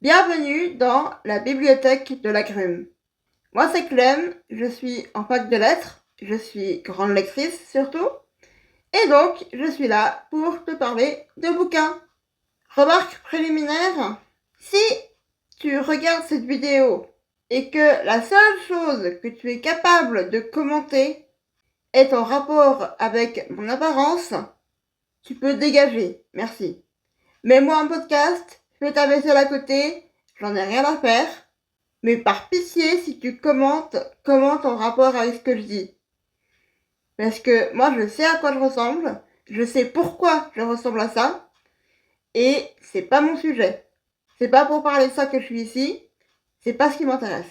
Bienvenue dans la bibliothèque de l'agrume. Moi c'est Clem, je suis en fac de lettres, je suis grande lectrice surtout, et donc je suis là pour te parler de bouquins. Remarque préliminaire, si tu regardes cette vidéo et que la seule chose que tu es capable de commenter est en rapport avec mon apparence, tu peux dégager, merci. Mets-moi un podcast, fais ta vaisselle à côté, j'en ai rien à faire. Mais par pitié, si tu commentes, commente en rapport avec ce que je dis. Parce que moi, je sais à quoi je ressemble, je sais pourquoi je ressemble à ça, et c'est pas mon sujet. C'est pas pour parler de ça que je suis ici, c'est pas ce qui m'intéresse.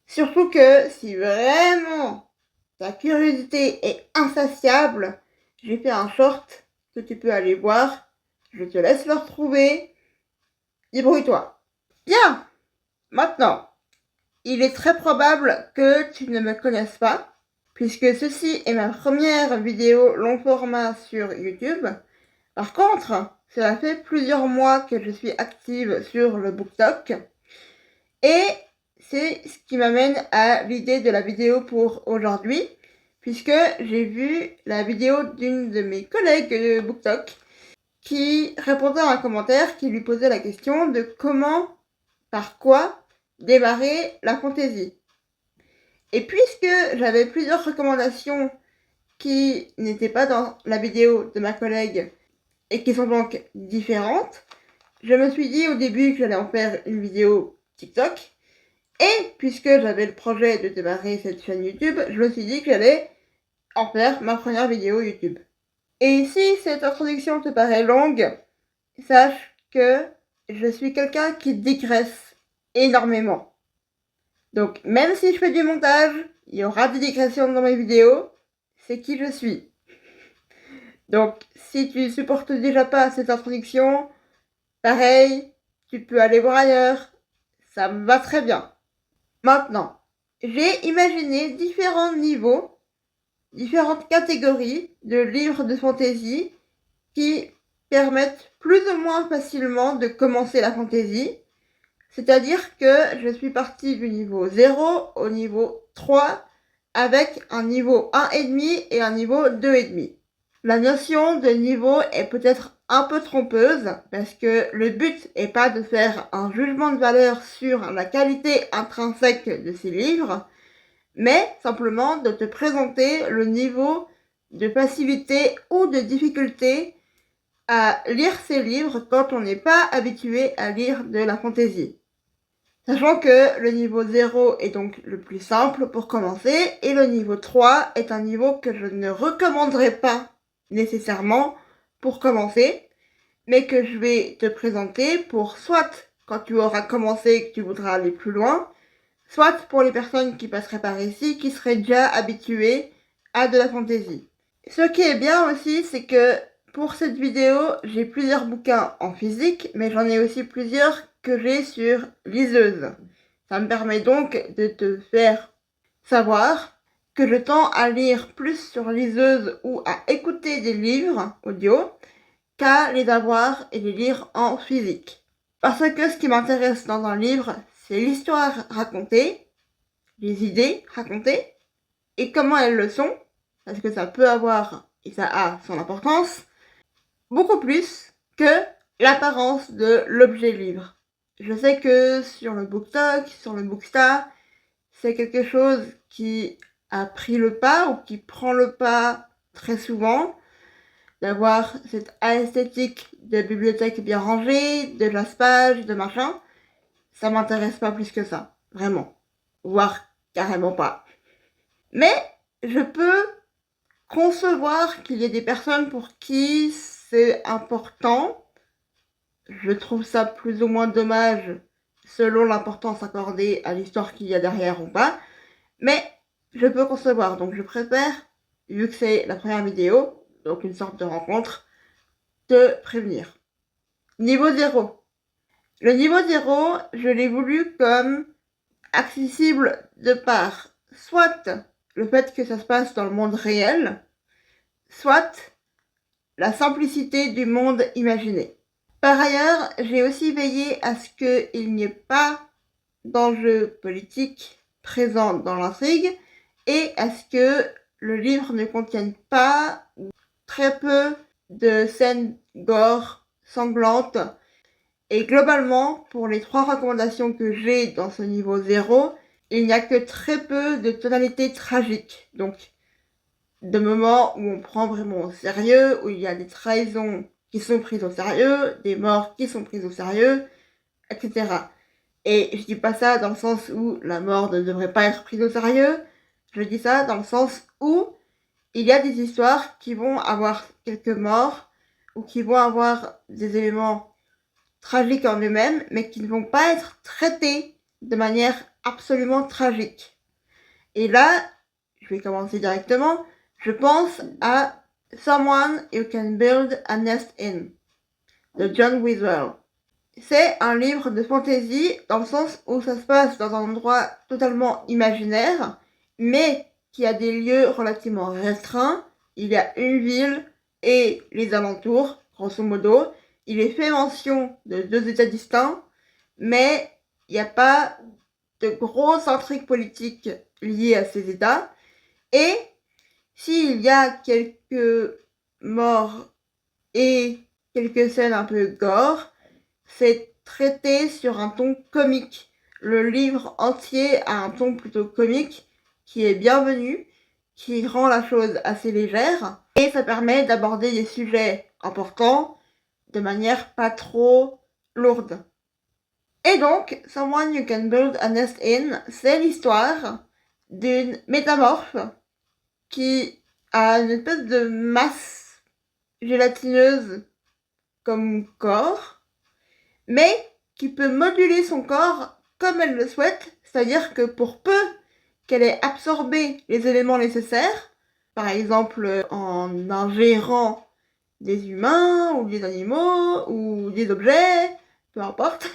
Surtout que si vraiment ta curiosité est insatiable, j'ai fait un short que tu peux aller voir, je te laisse le retrouver, débrouille-toi. Bien, maintenant, il est très probable que tu ne me connaisses pas, puisque ceci est ma première vidéo long format sur YouTube. Par contre, cela fait plusieurs mois que je suis active sur le BookTok, et c'est ce qui m'amène à l'idée de la vidéo pour aujourd'hui, puisque j'ai vu la vidéo d'une de mes collègues de BookTok qui répondait à un commentaire qui lui posait la question de comment, par quoi, démarrer la fantaisie. Et puisque j'avais plusieurs recommandations qui n'étaient pas dans la vidéo de ma collègue et qui sont donc différentes, je me suis dit au début que j'allais en faire une vidéo TikTok. Et puisque j'avais le projet de démarrer cette chaîne YouTube, je me suis dit que j'allais en faire ma première vidéo YouTube. Et si cette introduction te paraît longue, sache que je suis quelqu'un qui digresse énormément. Donc même si je fais du montage, il y aura des digressions dans mes vidéos, c'est qui je suis. Donc si tu supportes déjà pas cette introduction, pareil, tu peux aller voir ailleurs, ça me va très bien. Maintenant, j'ai imaginé différents niveaux, différentes catégories de livres de fantasy qui permettent plus ou moins facilement de commencer la fantasy. C'est-à-dire que je suis partie du niveau 0 au niveau 3 avec un niveau 1,5 et un niveau 2,5. La notion de niveau est peut-être un peu trompeuse parce que le but est pas de faire un jugement de valeur sur la qualité intrinsèque de ces livres, mais simplement de te présenter le niveau de facilité ou de difficulté à lire ces livres quand on n'est pas habitué à lire de la fantaisie. Sachant que le niveau 0 est donc le plus simple pour commencer, et le niveau 3 est un niveau que je ne recommanderais pas nécessairement pour commencer, mais que je vais te présenter pour soit quand tu auras commencé et que tu voudras aller plus loin, soit pour les personnes qui passeraient par ici, qui seraient déjà habituées à de la fantaisie. Ce qui est bien aussi, c'est que pour cette vidéo, j'ai plusieurs bouquins en physique, mais j'en ai aussi plusieurs que j'ai sur liseuse. Ça me permet donc de te faire savoir que je tends à lire plus sur liseuse ou à écouter des livres audio qu'à les avoir et les lire en physique. Parce que ce qui m'intéresse dans un livre, c'est l'histoire racontée, les idées racontées, et comment elles le sont, parce que ça peut avoir, et ça a son importance, beaucoup plus que l'apparence de l'objet livre. Je sais que sur le BookTok, sur le Bookstar, c'est quelque chose qui a pris le pas ou qui prend le pas très souvent, d'avoir cette esthétique de bibliothèque bien rangée, de glace-page, de machin. Ça m'intéresse pas plus que ça, vraiment. Voire carrément pas. Mais je peux concevoir qu'il y ait des personnes pour qui c'est important. Je trouve ça plus ou moins dommage selon l'importance accordée à l'histoire qu'il y a derrière ou pas. Mais je peux concevoir, donc je préfère, vu que c'est la première vidéo, donc une sorte de rencontre, te prévenir. Niveau 0. Le niveau 0, je l'ai voulu comme accessible de par soit le fait que ça se passe dans le monde réel, soit la simplicité du monde imaginé. Par ailleurs, j'ai aussi veillé à ce qu'il n'y ait pas d'enjeux politiques présents dans l'intrigue et à ce que le livre ne contienne pas ou très peu de scènes gore sanglantes. Et globalement, pour les 3 recommandations que j'ai dans ce niveau 0, il n'y a que très peu de tonalités tragiques. Donc, de moments où on prend vraiment au sérieux, où il y a des trahisons qui sont prises au sérieux, des morts qui sont prises au sérieux, etc. Et je dis pas ça dans le sens où la mort ne devrait pas être prise au sérieux, je dis ça dans le sens où il y a des histoires qui vont avoir quelques morts, ou qui vont avoir des éléments tragiques en eux-mêmes, mais qui ne vont pas être traités de manière absolument tragique. Et là, je vais commencer directement, je pense à Someone You Can Build a Nest In, de John Wiswell. C'est un livre de fantasy dans le sens où ça se passe dans un endroit totalement imaginaire, mais qui a des lieux relativement restreints. Il y a une ville et les alentours, grosso modo. Il est fait mention de 2 États distincts, mais il n'y a pas de grosses intrigues politiques liées à ces États. Et s'il y a quelques morts et quelques scènes un peu gore, c'est traité sur un ton comique. Le livre entier a un ton plutôt comique qui est bienvenu, qui rend la chose assez légère et ça permet d'aborder des sujets importants de manière pas trop lourde. Et donc, Someone You Can Build a Nest In, c'est l'histoire d'une métamorphe qui a une espèce de masse gélatineuse comme corps, mais qui peut moduler son corps comme elle le souhaite, c'est-à-dire que pour peu qu'elle ait absorbé les éléments nécessaires, par exemple en ingérant des humains ou des animaux ou des objets, peu importe,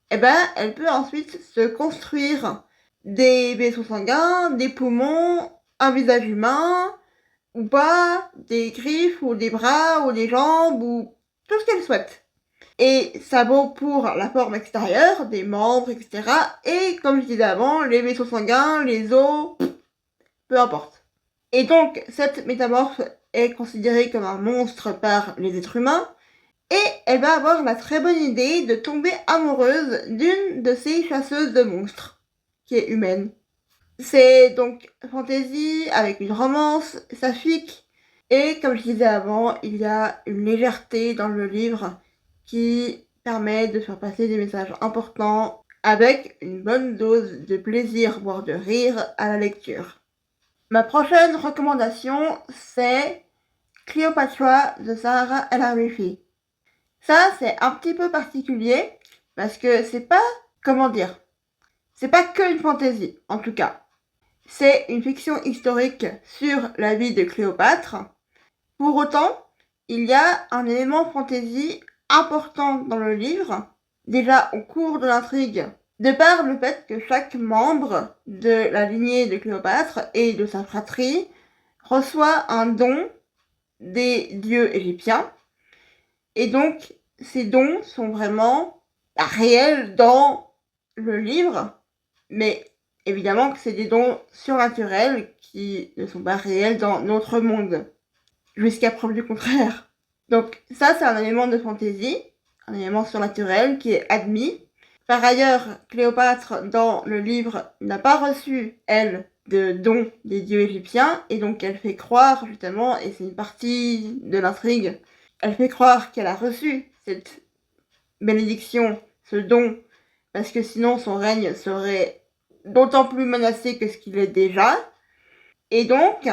et ben elle peut ensuite se construire des vaisseaux sanguins, des poumons, un visage humain, ou pas, des griffes ou des bras ou des jambes ou tout ce qu'elle souhaite. Et ça vaut pour la forme extérieure, des membres, etc. Et comme je disais avant, les vaisseaux sanguins, les os, peu importe. Et donc, cette métamorphe est considérée comme un monstre par les êtres humains. Et elle va avoir la très bonne idée de tomber amoureuse d'une de ces chasseuses de monstres, qui est humaine. C'est donc fantasy avec une romance saphique. Et comme je disais avant, il y a une légèreté dans le livre qui permet de faire passer des messages importants avec une bonne dose de plaisir, voire de rire à la lecture. Ma prochaine recommandation, c'est Cléopatra de Sahara El Arifi. Ça, c'est un petit peu particulier parce que c'est pas, comment dire, c'est pas que une fantaisie, en tout cas. C'est une fiction historique sur la vie de Cléopâtre. Pour autant, il y a un élément fantasy important dans le livre, déjà au cours de l'intrigue, de par le fait que chaque membre de la lignée de Cléopâtre et de sa fratrie reçoit un don des dieux égyptiens. Et donc, ces dons sont vraiment réels dans le livre, mais évidemment que c'est des dons surnaturels qui ne sont pas réels dans notre monde, jusqu'à preuve du contraire. Donc ça, c'est un élément de fantaisie, un élément surnaturel qui est admis. Par ailleurs, Cléopâtre, dans le livre, n'a pas reçu, elle, de dons des dieux égyptiens, et donc elle fait croire, justement, et c'est une partie de l'intrigue, elle fait croire qu'elle a reçu cette bénédiction, ce don, parce que sinon son règne serait d'autant plus menacé que ce qu'il est déjà. Et donc,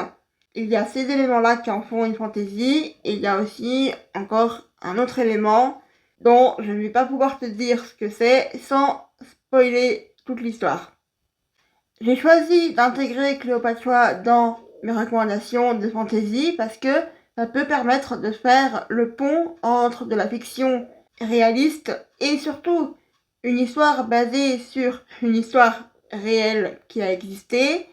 il y a ces éléments-là qui en font une fantaisie, et il y a aussi encore un autre élément dont je ne vais pas pouvoir te dire ce que c'est sans spoiler toute l'histoire. J'ai choisi d'intégrer Cléopatra dans mes recommandations de fantaisie parce que ça peut permettre de faire le pont entre de la fiction réaliste et surtout une histoire basée sur une histoire réelle qui a existé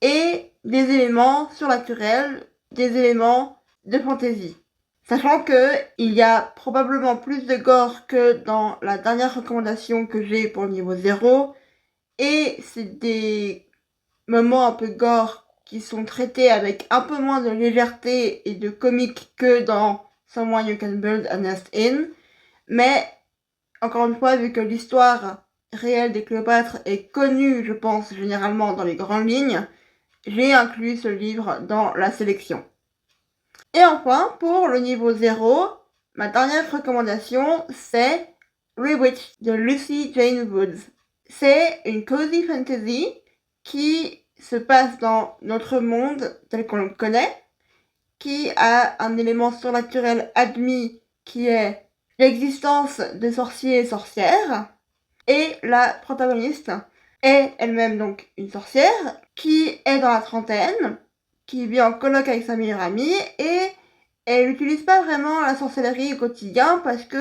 et des éléments surnaturels, des éléments de fantaisie. Sachant que il y a probablement plus de gore que dans la dernière recommandation que j'ai pour le niveau 0. Et c'est des moments un peu gore qui sont traités avec un peu moins de légèreté et de comique que dans Someone You Can Build a Nest In. Mais, encore une fois, vu que l'histoire réelle des Cléopâtres est connue, je pense, généralement dans les grandes lignes, j'ai inclus ce livre dans la sélection. Et enfin, pour le niveau 0, ma dernière recommandation, c'est Rewitch de Lucy Jane Woods. C'est une cozy fantasy qui se passe dans notre monde tel qu'on le connaît, qui a un élément surnaturel admis qui est l'existence de sorciers et sorcières, et la protagoniste est elle-même donc une sorcière qui est dans la trentaine, qui vit en coloc avec sa meilleure amie, et elle n'utilise pas vraiment la sorcellerie au quotidien parce que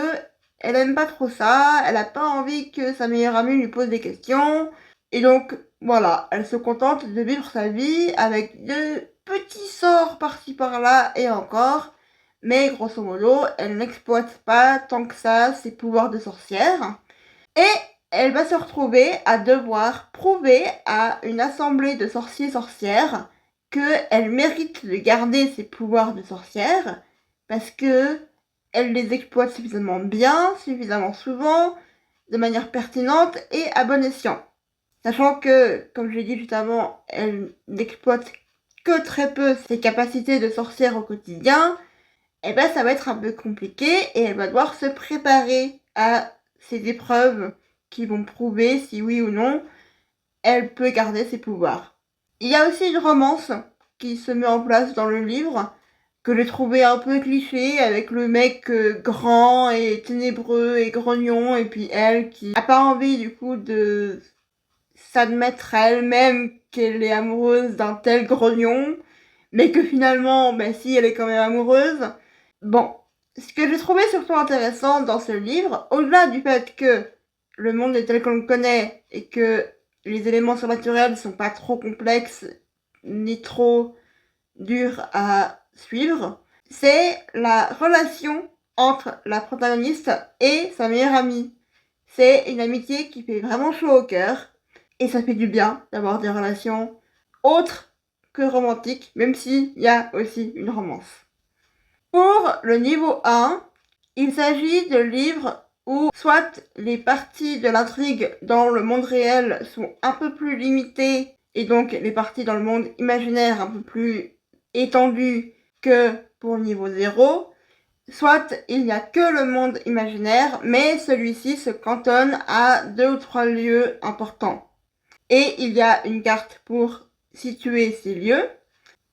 elle aime pas trop ça, elle a pas envie que sa meilleure amie lui pose des questions, et donc voilà, elle se contente de vivre sa vie avec de petits sorts par-ci par-là et encore, mais grosso modo, elle n'exploite pas tant que ça ses pouvoirs de sorcière, et elle va se retrouver à devoir prouver à une assemblée de sorciers-sorcières qu'elle mérite de garder ses pouvoirs de sorcière parce que elle les exploite suffisamment bien, suffisamment souvent, de manière pertinente et à bon escient. Sachant que, comme je l'ai dit juste avant, elle n'exploite que très peu ses capacités de sorcière au quotidien, et ben ça va être un peu compliqué et elle va devoir se préparer à ces épreuves qui vont prouver si oui ou non elle peut garder ses pouvoirs. Il y a aussi une romance qui se met en place dans le livre que j'ai trouvé un peu cliché avec le mec grand et ténébreux et grognon et puis elle qui a pas envie du coup de s'admettre à elle-même qu'elle est amoureuse d'un tel grognon mais que finalement si elle est quand même amoureuse. Bon, ce que j'ai trouvé surtout intéressant dans ce livre, au-delà du fait que le monde est tel qu'on le connaît et que les éléments surnaturels sont pas trop complexes ni trop durs à suivre, c'est la relation entre la protagoniste et sa meilleure amie. C'est une amitié qui fait vraiment chaud au cœur et ça fait du bien d'avoir des relations autres que romantiques, même s'il y a aussi une romance. Pour le niveau 1, il s'agit de livres où soit les parties de l'intrigue dans le monde réel sont un peu plus limitées et donc les parties dans le monde imaginaire un peu plus étendues que pour le niveau 0, soit il n'y a que le monde imaginaire mais celui-ci se cantonne à 2 ou 3 lieux importants. Et il y a une carte pour situer ces lieux.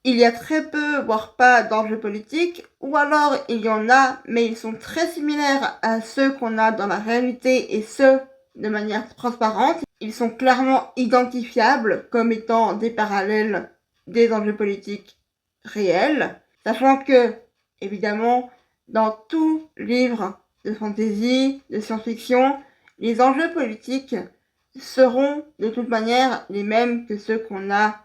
Il y a très peu, voire pas, d'enjeux politiques, ou alors il y en a, mais ils sont très similaires à ceux qu'on a dans la réalité et ceux de manière transparente. Ils sont clairement identifiables comme étant des parallèles des enjeux politiques réels, sachant que, évidemment, dans tout livre de fantasy, de science-fiction, les enjeux politiques seront de toute manière les mêmes que ceux qu'on a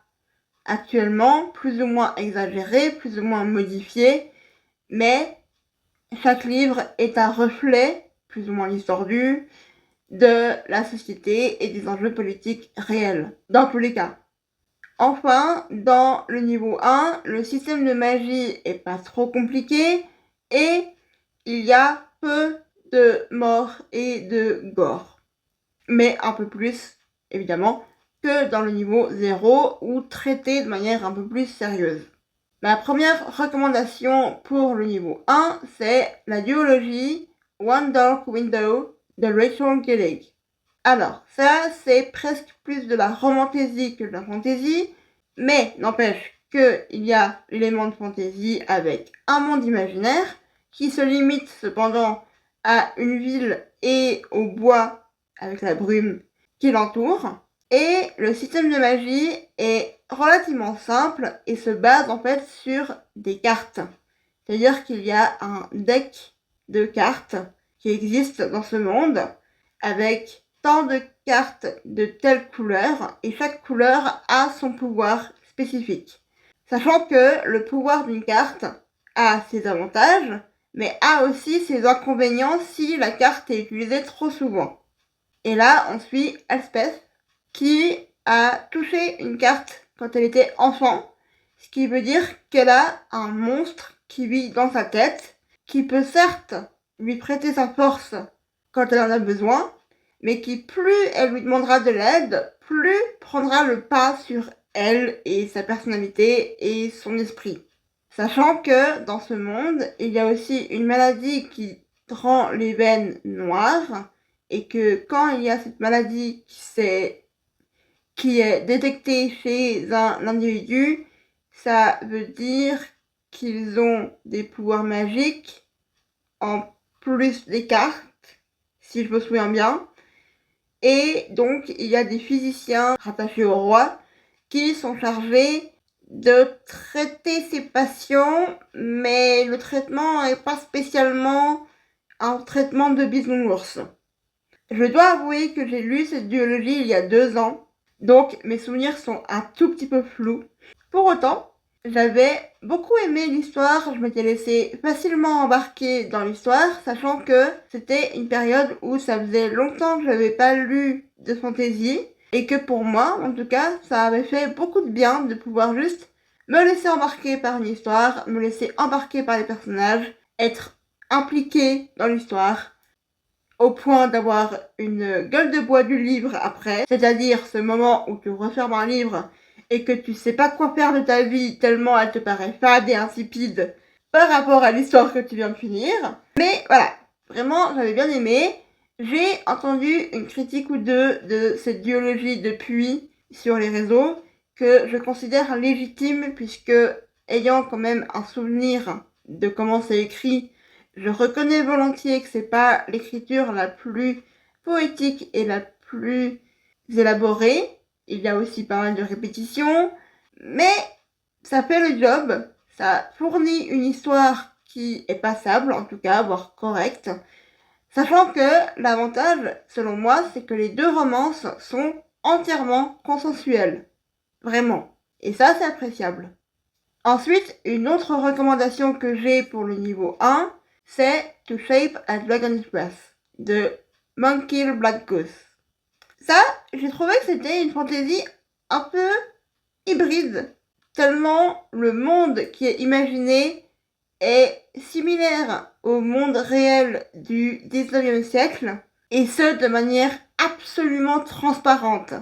actuellement, plus ou moins exagéré, plus ou moins modifié, mais chaque livre est un reflet, plus ou moins distordu, de la société et des enjeux politiques réels, dans tous les cas. Enfin, dans le niveau 1, le système de magie est pas trop compliqué et il y a peu de morts et de gore. Mais un peu plus, évidemment, que dans le niveau 0 ou traité de manière un peu plus sérieuse. Ma première recommandation pour le niveau 1, c'est la duologie One Dark Window de Rachel Gillig. Alors, ça, c'est presque plus de la romantasy que de la fantasy, mais n'empêche qu'il y a l'élément de fantasy avec un monde imaginaire qui se limite cependant à une ville et au bois avec la brume qui l'entoure. Et le système de magie est relativement simple et se base en fait sur des cartes. C'est-à-dire qu'il y a un deck de cartes qui existe dans ce monde avec tant de cartes de telle couleur et chaque couleur a son pouvoir spécifique. Sachant que le pouvoir d'une carte a ses avantages mais a aussi ses inconvénients si la carte est utilisée trop souvent. Et là, on suit Elspeth, qui a touché une carte quand elle était enfant, ce qui veut dire qu'elle a un monstre qui vit dans sa tête, qui peut certes lui prêter sa force quand elle en a besoin, mais qui plus elle lui demandera de l'aide, plus prendra le pas sur elle et sa personnalité et son esprit. Sachant que dans ce monde, il y a aussi une maladie qui rend les veines noires et que quand il y a cette maladie qui est détectée chez un individu, ça veut dire qu'ils ont des pouvoirs magiques en plus des cartes, si je me souviens bien. Et donc, il y a des physiciens rattachés au roi qui sont chargés de traiter ces patients, mais le traitement n'est pas spécialement un traitement de bisounours. Je dois avouer que j'ai lu cette duologie il y a 2 ans, donc mes souvenirs sont un tout petit peu flous. Pour autant, j'avais beaucoup aimé l'histoire, je m'étais laissée facilement embarquer dans l'histoire, sachant que c'était une période où ça faisait longtemps que j'avais pas lu de fantasy, et que pour moi, en tout cas, ça avait fait beaucoup de bien de pouvoir juste me laisser embarquer par une histoire, me laisser embarquer par les personnages, être impliqué dans l'histoire, au point d'avoir une gueule de bois du livre après, c'est-à-dire ce moment où tu refermes un livre et que tu sais pas quoi faire de ta vie tellement elle te paraît fade et insipide par rapport à l'histoire que tu viens de finir. Mais voilà, vraiment j'avais bien aimé. J'ai entendu une critique ou deux de cette duologie depuis sur les réseaux que je considère légitime puisque ayant quand même un souvenir de comment c'est écrit, je reconnais volontiers que c'est pas l'écriture la plus poétique et la plus élaborée. Il y a aussi pas mal de répétitions, mais ça fait le job. Ça fournit une histoire qui est passable, en tout cas, voire correcte. Sachant que l'avantage, selon moi, c'est que les 2 romances sont entièrement consensuelles. Vraiment. Et ça, c'est appréciable. Ensuite, une autre recommandation que j'ai pour le niveau 1, c'est To Shape a Dragon's Breath de Monkey Black Goose. Ça, j'ai trouvé que c'était une fantaisie un peu hybride, tellement le monde qui est imaginé est similaire au monde réel du 19e siècle, et ce de manière absolument transparente.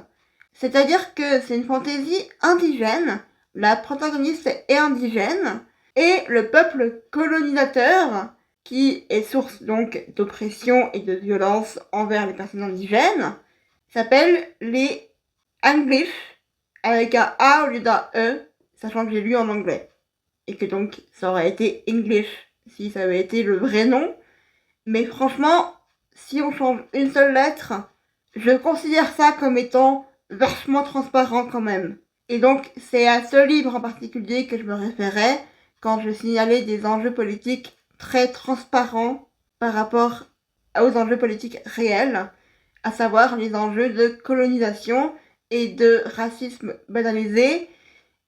C'est-à-dire que c'est une fantaisie indigène, la protagoniste est indigène, et le peuple colonisateur, qui est source donc d'oppression et de violence envers les personnes indigènes, s'appelle les English, avec un A au lieu d'un E, sachant que j'ai lu en anglais. Et que donc ça aurait été English si ça avait été le vrai nom. Mais franchement, si on change une seule lettre, je considère ça comme étant vachement transparent quand même. Et donc c'est à ce livre en particulier que je me référais quand je signalais des enjeux politiques très transparents par rapport aux enjeux politiques réels, à savoir les enjeux de colonisation et de racisme banalisé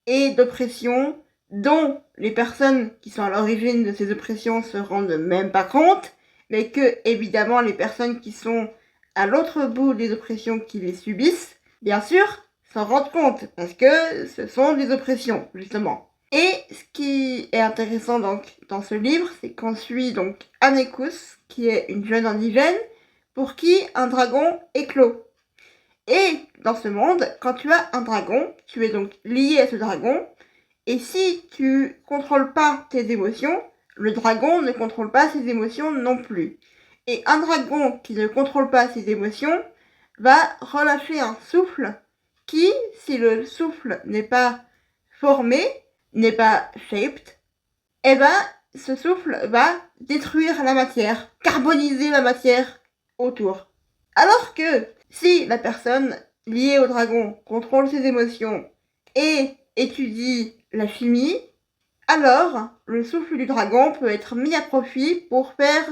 et d'oppression dont les personnes qui sont à l'origine de ces oppressions se rendent même pas compte, mais que évidemment les personnes qui sont à l'autre bout des oppressions qui les subissent, bien sûr, s'en rendent compte, parce que ce sont des oppressions, justement. Et ce qui est intéressant donc dans ce livre, c'est qu'on suit donc Anekous, qui est une jeune indigène, pour qui un dragon éclot. Et dans ce monde, quand tu as un dragon, tu es donc lié à ce dragon, et si tu contrôles pas tes émotions, le dragon ne contrôle pas ses émotions non plus. Et un dragon qui ne contrôle pas ses émotions va relâcher un souffle qui, si le souffle n'est pas formé, n'est pas shaped, eh ben, ce souffle va détruire la matière, carboniser la matière autour. Alors que si la personne liée au dragon contrôle ses émotions et étudie la chimie, alors le souffle du dragon peut être mis à profit pour faire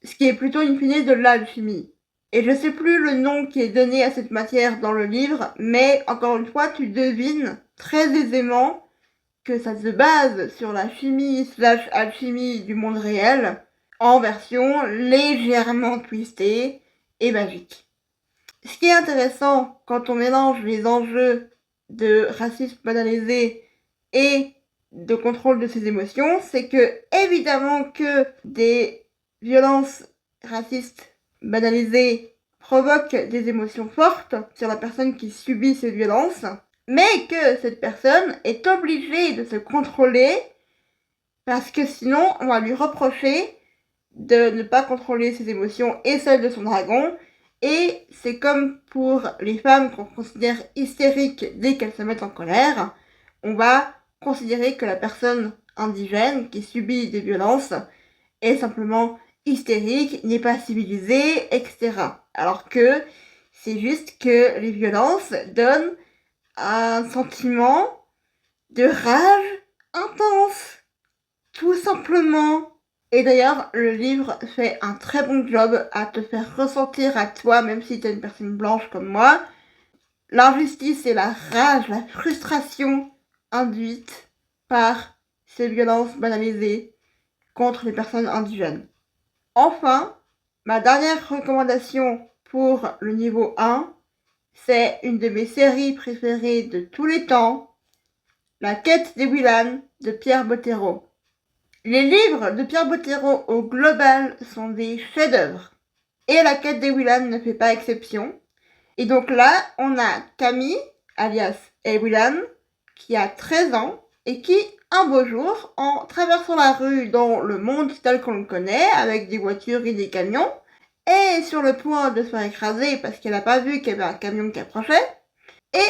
ce qui est plutôt in fine de l'alchimie. Et je sais plus le nom qui est donné à cette matière dans le livre, mais encore une fois, tu devines très aisément que ça se base sur la chimie / alchimie du monde réel, en version légèrement twistée et magique. Ce qui est intéressant quand on mélange les enjeux de racisme banalisé et de contrôle de ses émotions, c'est que évidemment que des violences racistes banalisées provoquent des émotions fortes sur la personne qui subit ces violences, mais que cette personne est obligée de se contrôler parce que sinon on va lui reprocher de ne pas contrôler ses émotions et celles de son dragon. Et c'est comme pour les femmes qu'on considère hystériques dès qu'elles se mettent en colère, on va considérer que la personne indigène qui subit des violences est simplement hystérique, n'est pas civilisée, etc. Alors que c'est juste que les violences donnent un sentiment de rage intense, tout simplement. Et d'ailleurs, le livre fait un très bon job à te faire ressentir à toi, même si t'es une personne blanche comme moi, l'injustice et la rage, la frustration induite par ces violences banalisées contre les personnes indigènes. Enfin, ma dernière recommandation pour le niveau 1, c'est une de mes séries préférées de tous les temps, La quête des Willan de Pierre Bottero. Les livres de Pierre Bottero au global sont des chefs-d'œuvre. Et La quête des Willan ne fait pas exception. Et donc là, on a Camille, alias Willan, qui a 13 ans et qui, un beau jour, en traversant la rue dans le monde tel qu'on le connaît, avec des voitures et des camions, est sur le point de se faire écraser parce qu'elle n'a pas vu qu'il y avait un camion qui approchait, et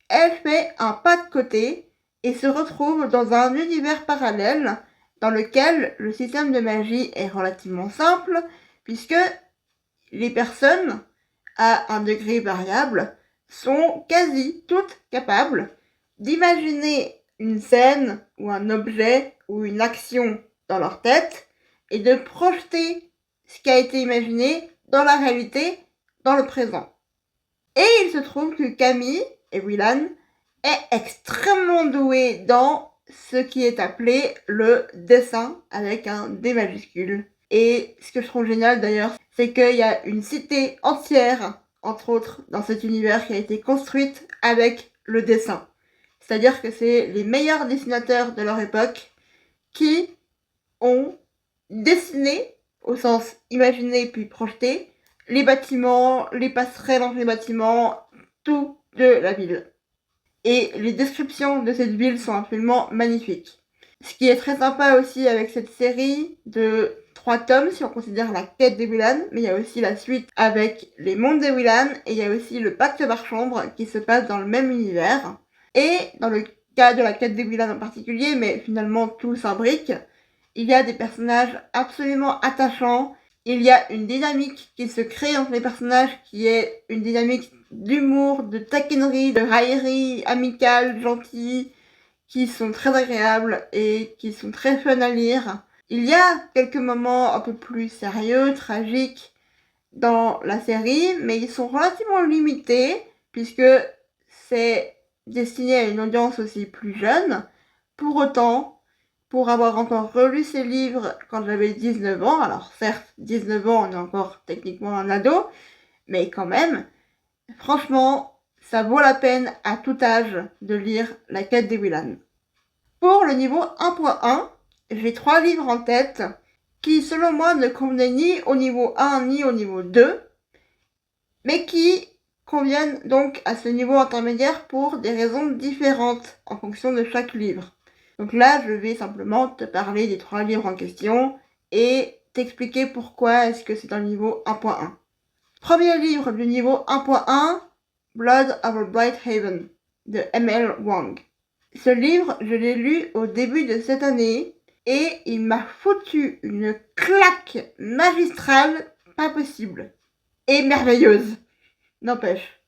elle fait un pas de côté et se retrouve dans un univers parallèle dans lequel le système de magie est relativement simple, puisque les personnes, à un degré variable, sont quasi toutes capables d'imaginer une scène ou un objet ou une action dans leur tête et de projeter ce qui a été imaginé dans la réalité, dans le présent. Et il se trouve que Camille, Willan, est extrêmement douée dans ce qui est appelé le dessin avec un D majuscule. Et ce que je trouve génial d'ailleurs, c'est qu'il y a une cité entière, entre autres, dans cet univers qui a été construite avec le dessin. C'est-à-dire que c'est les meilleurs dessinateurs de leur époque qui ont dessiné, au sens imaginé puis projeté, les bâtiments, les passerelles entre les bâtiments, tout de la ville. Et les descriptions de cette ville sont absolument magnifiques. Ce qui est très sympa aussi avec cette série de 3 tomes, si on considère la quête des Willan, mais il y a aussi la suite avec les mondes des Willan, et il y a aussi le pacte Marchambre qui se passe dans le même univers. Et dans le cas de la quête des Willan en particulier, mais finalement tout s'imbrique, il y a des personnages absolument attachants, il y a une dynamique qui se crée entre les personnages qui est une dynamique d'humour, de taquinerie, de raillerie, amicale, gentille, qui sont très agréables et qui sont très fun à lire. Il y a quelques moments un peu plus sérieux, tragiques dans la série, mais ils sont relativement limités puisque c'est destiné à une audience aussi plus jeune. Pour autant, pour avoir encore relu ces livres quand j'avais 19 ans, alors certes, 19 ans, on est encore techniquement un ado, mais quand même, franchement, ça vaut la peine à tout âge de lire La quête des Willan. Pour le niveau 1.1, j'ai 3 livres en tête qui, selon moi, ne convenaient ni au niveau 1 ni au niveau 2, mais qui conviennent donc à ce niveau intermédiaire pour des raisons différentes en fonction de chaque livre. Donc là, je vais simplement te parler des 3 livres en question et t'expliquer pourquoi est-ce que c'est dans le niveau 1.1. Premier livre du niveau 1.1, Blood over Bright Haven, de M.L. Wang. Ce livre, je l'ai lu au début de cette année et il m'a foutu une claque magistrale pas possible. Et merveilleuse, n'empêche.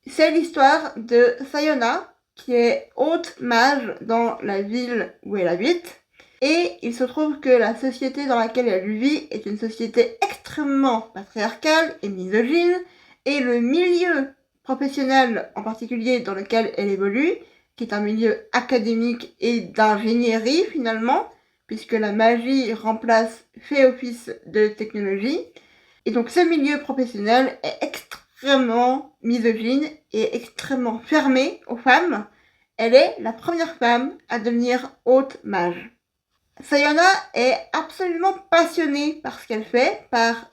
C'est l'histoire de Sayona, qui est haute mage dans la ville où elle habite. Et il se trouve que la société dans laquelle elle vit est une société extrêmement patriarcale et misogyne. Et le milieu professionnel en particulier dans lequel elle évolue, qui est un milieu académique et d'ingénierie finalement, puisque la magie fait office de technologie. Et donc ce milieu professionnel est extrêmement misogyne et extrêmement fermé aux femmes. Elle est la première femme à devenir haute mage. Sayona est absolument passionnée par ce qu'elle fait, par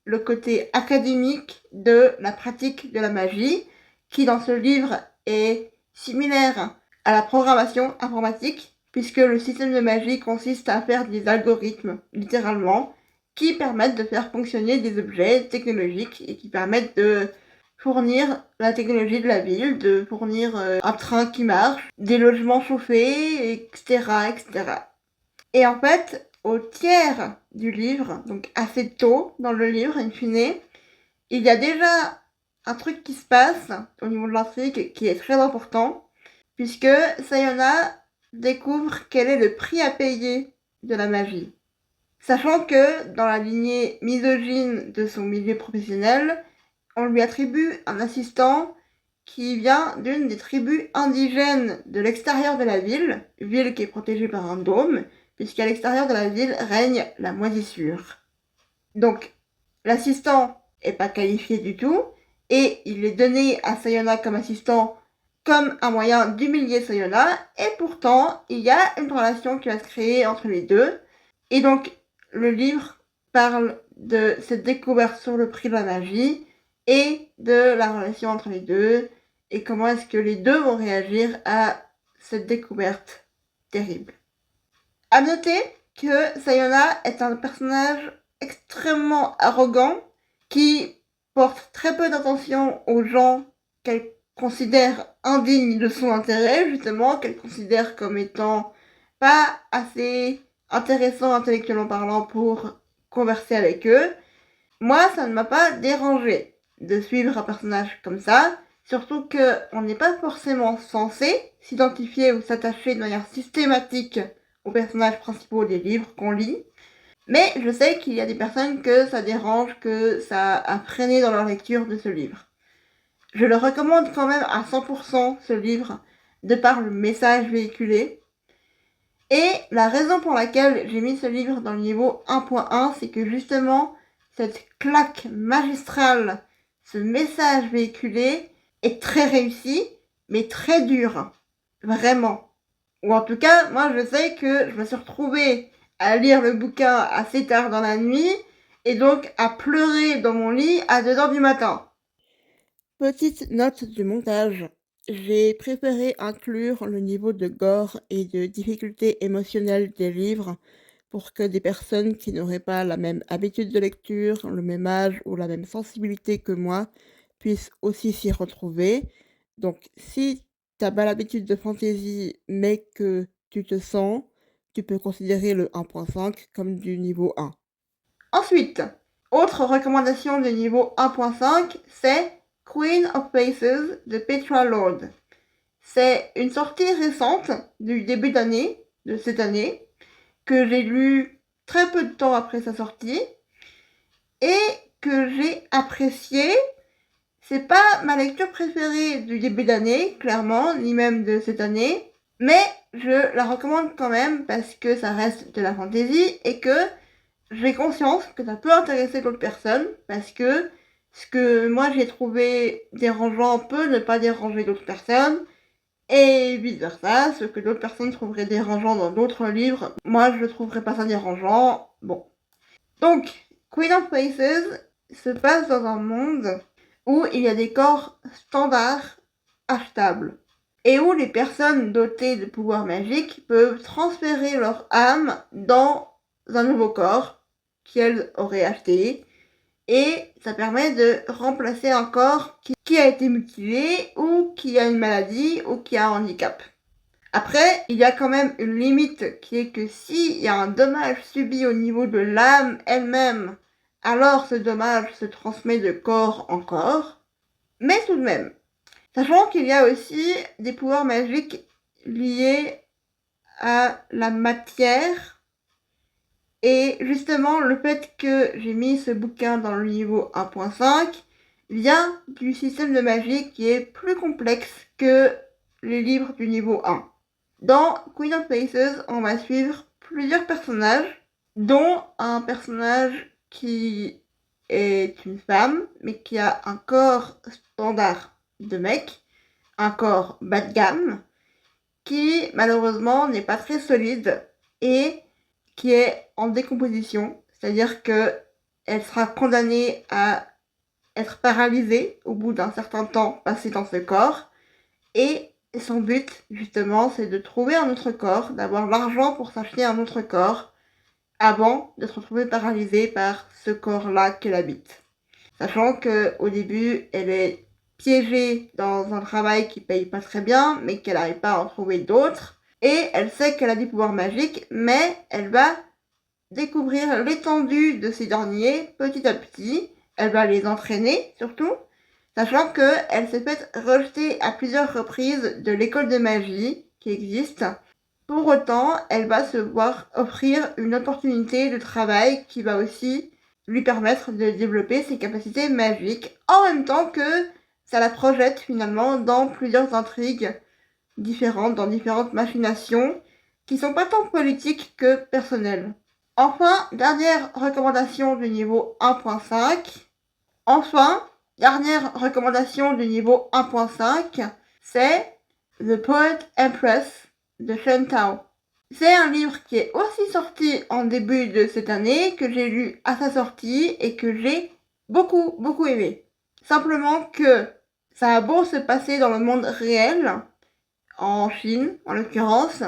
le côté académique de la pratique de la magie, qui dans ce livre est similaire à la programmation informatique, puisque le système de magie consiste à faire des algorithmes, littéralement, qui permettent de faire fonctionner des objets technologiques et qui permettent de fournir la technologie de la ville, de fournir un train qui marche, des logements chauffés, etc., etc. Et en fait, au tiers du livre, donc assez tôt dans le livre, in fine, il y a déjà un truc qui se passe au niveau de l'intrigue qui est très important, puisque Sayona découvre quel est le prix à payer de la magie. Sachant que dans la lignée misogyne de son milieu professionnel, on lui attribue un assistant qui vient d'une des tribus indigènes de l'extérieur de la ville qui est protégée par un dôme, puisqu'à l'extérieur de la ville règne la moisissure. Donc, l'assistant est pas qualifié du tout, et il est donné à Sayona comme assistant comme un moyen d'humilier Sayona, et pourtant, il y a une relation qui va se créer entre les deux. Et donc, le livre parle de cette découverte sur le prix de la magie, et de la relation entre les deux, et comment est-ce que les deux vont réagir à cette découverte terrible. À noter que Sayona est un personnage extrêmement arrogant qui porte très peu d'attention aux gens qu'elle considère indignes de son intérêt, justement, qu'elle considère comme étant pas assez intéressants intellectuellement parlant pour converser avec eux. Moi, ça ne m'a pas dérangé de suivre un personnage comme ça, surtout qu'on n'est pas forcément censé s'identifier ou s'attacher de manière systématique aux personnages principaux des livres qu'on lit. Mais je sais qu'il y a des personnes que ça dérange, que ça a freiné dans leur lecture de ce livre. Je le recommande quand même à 100% ce livre, de par le message véhiculé. Et la raison pour laquelle j'ai mis ce livre dans le niveau 1.1, c'est que justement, cette claque magistrale, ce message véhiculé est très réussi, mais très dur. Vraiment. Ou en tout cas, moi je sais que je me suis retrouvée à lire le bouquin assez tard dans la nuit, et donc à pleurer dans mon lit à 2h du matin. Petite note du montage. J'ai préféré inclure le niveau de gore et de difficulté émotionnelle des livres pour que des personnes qui n'auraient pas la même habitude de lecture, le même âge ou la même sensibilité que moi puissent aussi s'y retrouver. Donc si t'as pas l'habitude de fantasy mais que tu te sens, tu peux considérer le 1.5 comme du niveau 1. Ensuite, autre recommandation de niveau 1.5, c'est Queen of Faces de Petra Lord. C'est une sortie récente du début d'année, de cette année, que j'ai lu très peu de temps après sa sortie et que j'ai apprécié. C'est pas ma lecture préférée du début d'année, clairement, ni même de cette année, mais je la recommande quand même parce que ça reste de la fantasy et que j'ai conscience que ça peut intéresser d'autres personnes parce que ce que moi j'ai trouvé dérangeant peut ne pas déranger d'autres personnes et vice versa, ce que d'autres personnes trouveraient dérangeant dans d'autres livres, moi je ne trouverais pas ça dérangeant. Bon. Donc, Queen of Faces se passe dans un monde où il y a des corps standards achetables et où les personnes dotées de pouvoirs magiques peuvent transférer leur âme dans un nouveau corps qu'elles auraient acheté, et ça permet de remplacer un corps qui a été mutilé ou qui a une maladie ou qui a un handicap. Après, il y a quand même une limite qui est que s'il y a un dommage subi au niveau de l'âme elle-même, alors ce dommage se transmet de corps en corps. Mais tout de même, sachant qu'il y a aussi des pouvoirs magiques liés à la matière. Et justement, le fait que j'ai mis ce bouquin dans le niveau 1.5 vient du système de magie qui est plus complexe que les livres du niveau 1. Dans Queen of Faces, on va suivre plusieurs personnages, dont un personnage qui est une femme, mais qui a un corps standard de mec, un corps bas de gamme, qui malheureusement n'est pas très solide et qui est en décomposition, c'est-à-dire que elle sera condamnée à être paralysée au bout d'un certain temps passé dans ce corps, et son but justement c'est de trouver un autre corps, d'avoir l'argent pour s'acheter un autre corps avant de se retrouver paralysée par ce corps-là qu'elle habite. Sachant qu'au début elle est piégée dans un travail qui paye pas très bien, mais qu'elle n'arrive pas à en trouver d'autres, et elle sait qu'elle a des pouvoirs magiques, mais elle va découvrir l'étendue de ces derniers petit à petit. Elle va les entraîner surtout, sachant qu'elle s'est faite rejeter à plusieurs reprises de l'école de magie qui existe. Pour autant, elle va se voir offrir une opportunité de travail qui va aussi lui permettre de développer ses capacités magiques, en même temps que ça la projette finalement dans plusieurs intrigues différentes, dans différentes machinations, qui sont pas tant politiques que personnelles. Enfin, dernière recommandation du niveau 1.5. Dernière recommandation du niveau 1.5, c'est The Poet Empress de Shen Tao. C'est un livre qui est aussi sorti en début de cette année, que j'ai lu à sa sortie et que j'ai beaucoup aimé. Simplement que ça a beau se passer dans le monde réel, en Chine en l'occurrence,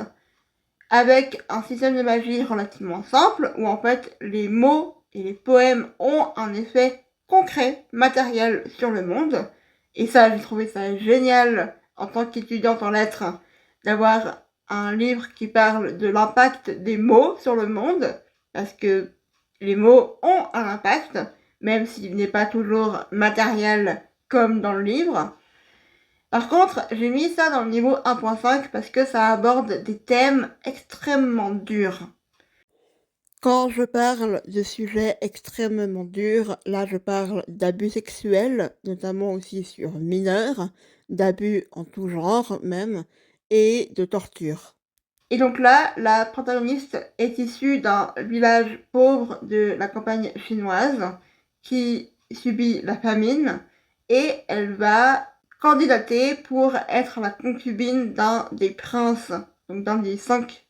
avec un système de magie relativement simple, où en fait les mots et les poèmes ont un effet concret, matériel sur le monde. Et ça, j'ai trouvé ça génial en tant qu'étudiante en lettres, d'avoir un livre qui parle de l'impact des mots sur le monde, parce que les mots ont un impact, même s'il n'est pas toujours matériel comme dans le livre. Par contre, j'ai mis ça dans le niveau 1.5 parce que ça aborde des thèmes extrêmement durs. Quand je parle de sujets extrêmement durs, là je parle d'abus sexuels, notamment aussi sur mineurs, d'abus en tout genre même, et de torture. Et donc là, la protagoniste est issue d'un village pauvre de la campagne chinoise qui subit la famine, et elle va candidater pour être la concubine d'un des princes, donc d'un des 5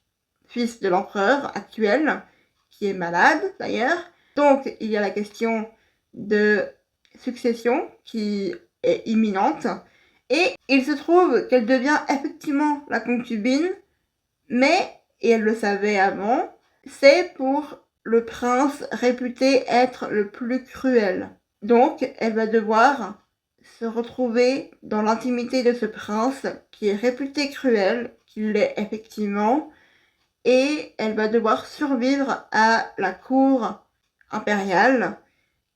fils de l'empereur actuel, qui est malade d'ailleurs. Donc il y a la question de succession qui est imminente, et il se trouve qu'elle devient effectivement la concubine, mais, et elle le savait avant, c'est pour le prince réputé être le plus cruel. Donc elle va devoir se retrouver dans l'intimité de ce prince qui est réputé cruel, qu'il l'est effectivement, et elle va devoir survivre à la cour impériale,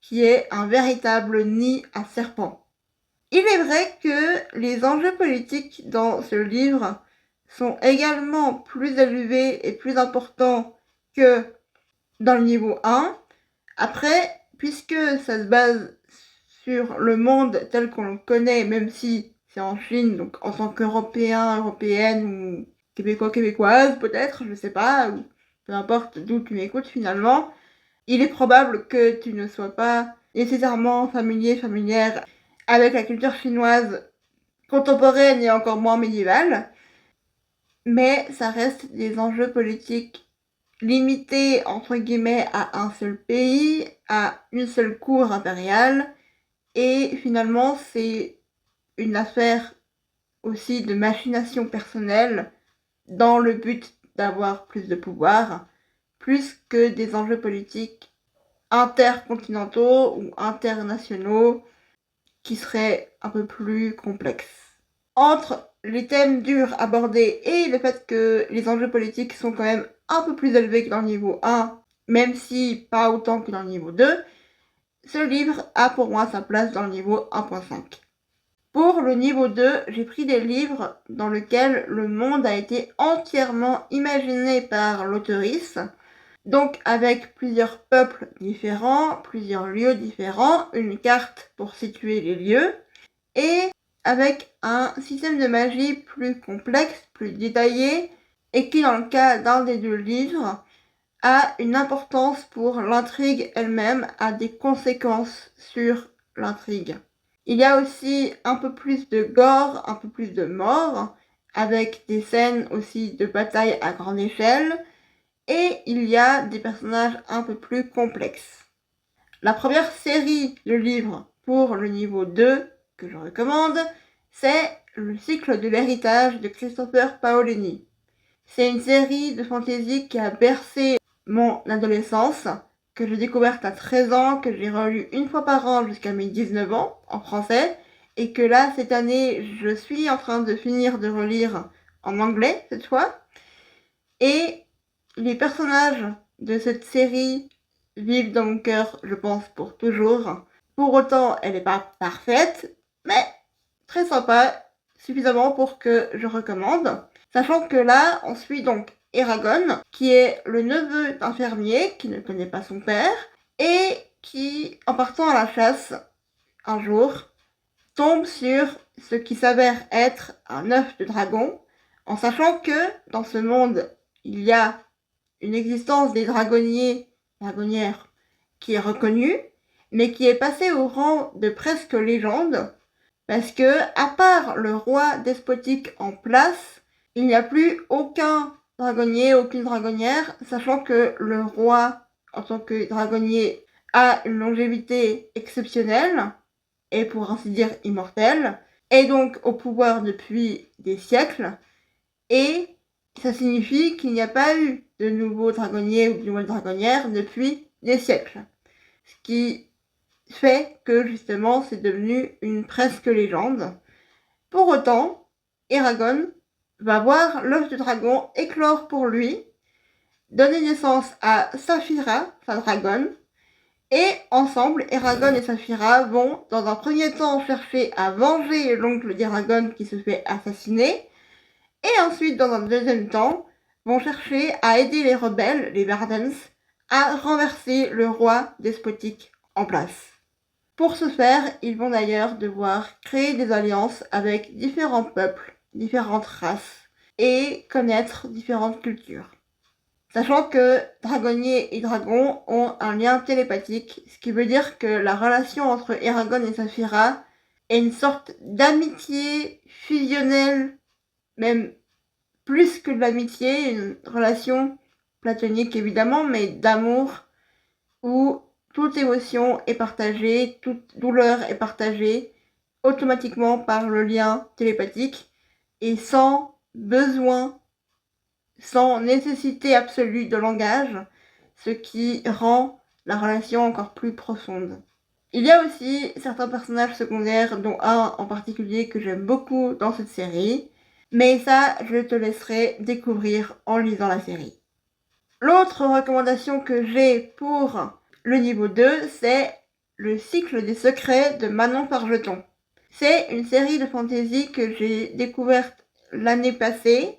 qui est un véritable nid à serpents. Il est vrai que les enjeux politiques dans ce livre sont également plus élevés et plus importants que dans le niveau 1. Après, puisque ça se base sur le monde tel qu'on le connaît, même si c'est en Chine, donc en tant qu'Européen, Européenne ou Québécois, Québécoise peut-être, je sais pas, ou peu importe d'où tu m'écoutes finalement, il est probable que tu ne sois pas nécessairement familière avec la culture chinoise contemporaine et encore moins médiévale, mais ça reste des enjeux politiques limités entre guillemets à un seul pays, à une seule cour impériale, et finalement c'est une affaire aussi de machination personnelle dans le but d'avoir plus de pouvoir, plus que des enjeux politiques intercontinentaux ou internationaux qui seraient un peu plus complexes. Entre les thèmes durs abordés et le fait que les enjeux politiques sont quand même un peu plus élevés que dans le niveau 1, même si pas autant que dans le niveau 2, ce livre a pour moi sa place dans le niveau 1.5. Pour le niveau 2, j'ai pris des livres dans lesquels le monde a été entièrement imaginé par l'auteurice, donc avec plusieurs peuples différents, plusieurs lieux différents, une carte pour situer les lieux, et avec un système de magie plus complexe, plus détaillé, et qui, dans le cas d'un des deux livres, a une importance pour l'intrigue elle-même, a des conséquences sur l'intrigue. Il y a aussi un peu plus de gore, un peu plus de mort, avec des scènes aussi de bataille à grande échelle, et il y a des personnages un peu plus complexes. La première série de livres pour le niveau 2 que je recommande, c'est le cycle de l'héritage de Christopher Paolini. C'est une série de fantasy qui a bercé mon adolescence, que j'ai découverte à 13 ans, que j'ai relue une fois par an jusqu'à mes 19 ans en français, et que là, cette année, je suis en train de finir de relire en anglais cette fois. Et les personnages de cette série vivent dans mon cœur, je pense, pour toujours. Pour autant, elle n'est pas parfaite, mais très sympa, suffisamment pour que je recommande. Sachant que là, on suit donc Eragon, qui est le neveu d'un fermier qui ne connaît pas son père, et qui, en partant à la chasse, un jour, tombe sur ce qui s'avère être un œuf de dragon, en sachant que dans ce monde, il y a une existence des dragonnières, qui est reconnue, mais qui est passée au rang de presque légende, parce que, à part le roi despotique en place, il n'y a plus aucun dragonnier, aucune dragonnière, sachant que le roi, en tant que dragonnier, a une longévité exceptionnelle, et pour ainsi dire immortelle, est donc au pouvoir depuis des siècles, et ça signifie qu'il n'y a pas eu de nouveaux dragonniers ou de nouvelles dragonnières depuis des siècles. Ce qui fait que justement c'est devenu une presque légende. Pour autant, Eragon va voir l'œuf de dragon éclore pour lui, donner naissance à Saphira, sa dragonne, et ensemble, Eragon et Saphira vont dans un premier temps chercher à venger l'oncle d'Eragon qui se fait assassiner, et ensuite, dans un deuxième temps, vont chercher à aider les rebelles, les Vardens, à renverser le roi despotique en place. Pour ce faire, ils vont d'ailleurs devoir créer des alliances avec différents peuples, différentes races, et connaître différentes cultures. Sachant que dragonnier et dragon ont un lien télépathique, ce qui veut dire que la relation entre Eragon et Saphira est une sorte d'amitié fusionnelle, même plus que de l'amitié, une relation platonique évidemment, mais d'amour, où toute émotion est partagée, toute douleur est partagée automatiquement par le lien télépathique et sans besoin, sans nécessité absolue de langage, ce qui rend la relation encore plus profonde. Il y a aussi certains personnages secondaires, dont un en particulier que j'aime beaucoup dans cette série, mais ça, je te laisserai découvrir en lisant la série. L'autre recommandation que j'ai pour le niveau 2, c'est le cycle des secrets de Manon Fargeton. C'est une série de fantasy que j'ai découverte l'année passée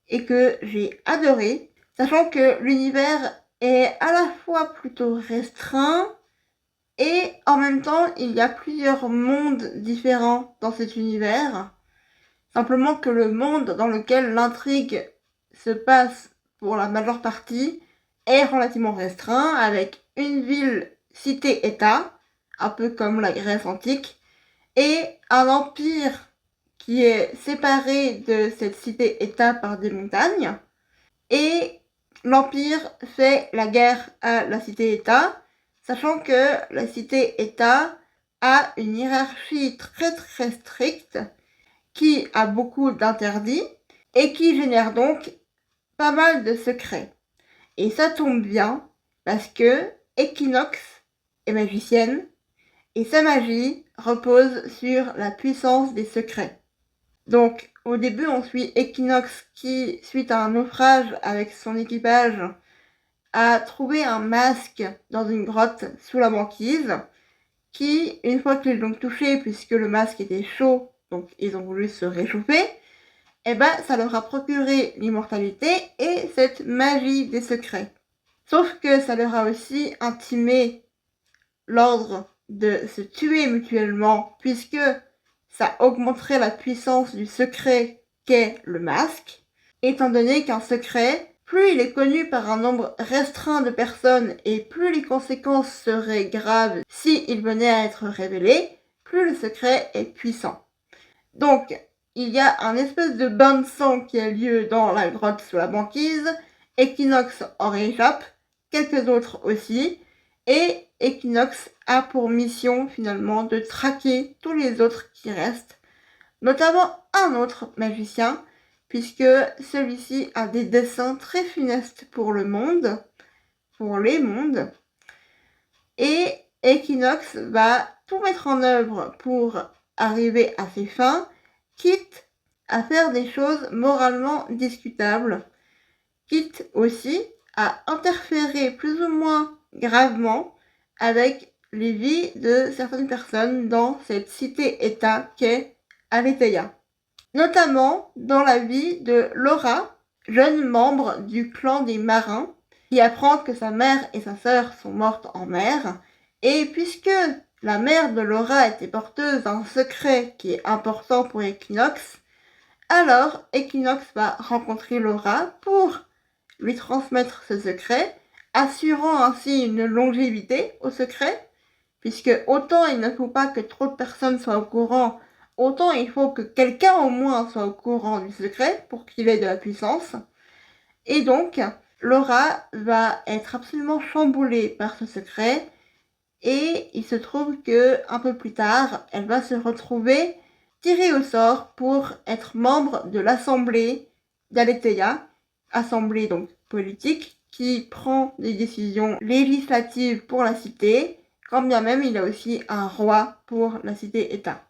et que j'ai adoré, sachant que l'univers est à la fois plutôt restreint et en même temps il y a plusieurs mondes différents dans cet univers. Simplement que le monde dans lequel l'intrigue se passe pour la majeure partie est relativement restreint, avec une ville cité-État, un peu comme la Grèce antique, et un empire qui est séparé de cette cité-État par des montagnes, et l'empire fait la guerre à la cité-État, sachant que la cité-État a une hiérarchie très très stricte, qui a beaucoup d'interdits et qui génère donc pas mal de secrets. Et ça tombe bien parce que Equinox est magicienne et sa magie repose sur la puissance des secrets. Donc au début on suit Equinox qui, suite à un naufrage avec son équipage, a trouvé un masque dans une grotte sous la banquise qui, une fois qu'ils l'ont touché puisque le masque était chaud, donc ils ont voulu se réchauffer, et ça leur a procuré l'immortalité et cette magie des secrets. Sauf que ça leur a aussi intimé l'ordre de se tuer mutuellement, puisque ça augmenterait la puissance du secret qu'est le masque. étant donné qu'un secret, plus il est connu par un nombre restreint de personnes et plus les conséquences seraient graves s'il venait à être révélé, plus le secret est puissant. Donc, il y a un espèce de bain de sang qui a lieu dans la grotte sous la banquise. Equinox en rééchappe, quelques autres aussi, et Equinox a pour mission finalement de traquer tous les autres qui restent, notamment un autre magicien, puisque celui-ci a des desseins très funestes pour le monde, pour les mondes, et Equinox va tout mettre en œuvre pour arriver à ses fins, quitte à faire des choses moralement discutables, quitte aussi à interférer plus ou moins gravement avec les vies de certaines personnes dans cette cité-État qu'est Aletheia. Notamment dans la vie de Laura, jeune membre du clan des marins, qui apprend que sa mère et sa sœur sont mortes en mer, et puisque la mère de Laura était porteuse d'un secret qui est important pour Equinox, alors Equinox va rencontrer Laura pour lui transmettre ce secret, assurant ainsi une longévité au secret, puisque autant il ne faut pas que trop de personnes soient au courant, autant il faut que quelqu'un au moins soit au courant du secret pour qu'il ait de la puissance. Et donc, Laura va être absolument chamboulée par ce secret, et il se trouve que un peu plus tard, elle va se retrouver tirée au sort pour être membre de l'Assemblée d'Aletheia, assemblée donc politique, qui prend des décisions législatives pour la cité, quand bien même il a aussi un roi pour la cité-État.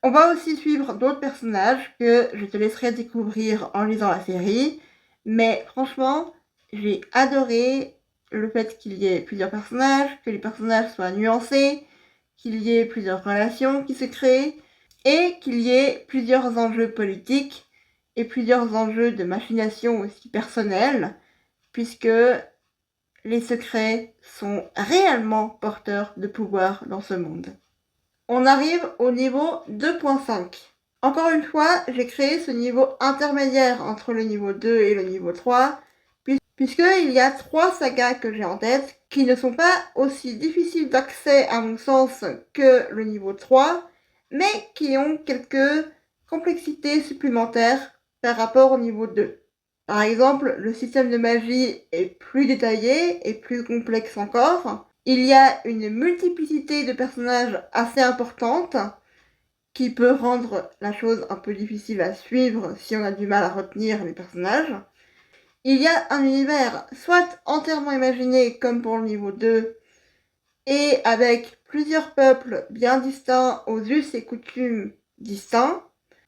On va aussi suivre d'autres personnages que je te laisserai découvrir en lisant la série, mais franchement, j'ai adoré le fait qu'il y ait plusieurs personnages, que les personnages soient nuancés, qu'il y ait plusieurs relations qui se créent, et qu'il y ait plusieurs enjeux politiques et plusieurs enjeux de machination aussi personnels, puisque les secrets sont réellement porteurs de pouvoir dans ce monde. On arrive au niveau 2.5. Encore une fois, j'ai créé ce niveau intermédiaire entre le niveau 2 et le niveau 3, puisqu'il y a 3 sagas que j'ai en tête qui ne sont pas aussi difficiles d'accès à mon sens que le niveau 3, mais qui ont quelques complexités supplémentaires par rapport au niveau 2. Par exemple, le système de magie est plus détaillé et plus complexe encore. Il y a une multiplicité de personnages assez importante qui peut rendre la chose un peu difficile à suivre si on a du mal à retenir les personnages. Il y a un univers soit entièrement imaginé comme pour le niveau 2 et avec plusieurs peuples bien distincts aux us et coutumes distincts,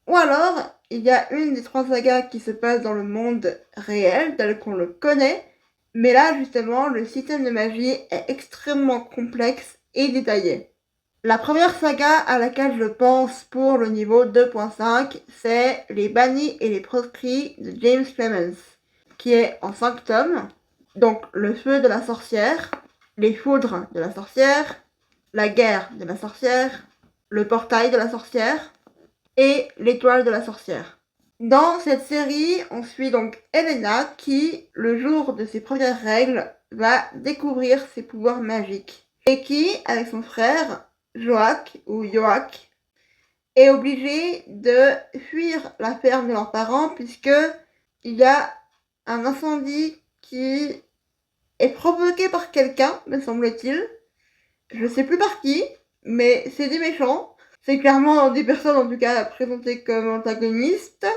ou alors il y a une des 3 sagas qui se passe dans le monde réel tel qu'on le connaît, mais là justement le système de magie est extrêmement complexe et détaillé. La première saga à laquelle je pense pour le niveau 2.5, c'est Les Bannis et les Proscrits de James Clemens, qui est en 5 tomes. Donc le feu de la sorcière, les foudres de la sorcière, la guerre de la sorcière, le portail de la sorcière et l'étoile de la sorcière. Dans cette série, on suit donc Elena qui, le jour de ses premières règles, va découvrir ses pouvoirs magiques et qui, avec son frère, Joak ou Yoak, est obligé de fuir la ferme de leurs parents puisque il y a un incendie qui est provoqué par quelqu'un, me semble-t-il. Je sais plus par qui, mais c'est des méchants. C'est clairement des personnes en tout cas présentées comme antagonistes.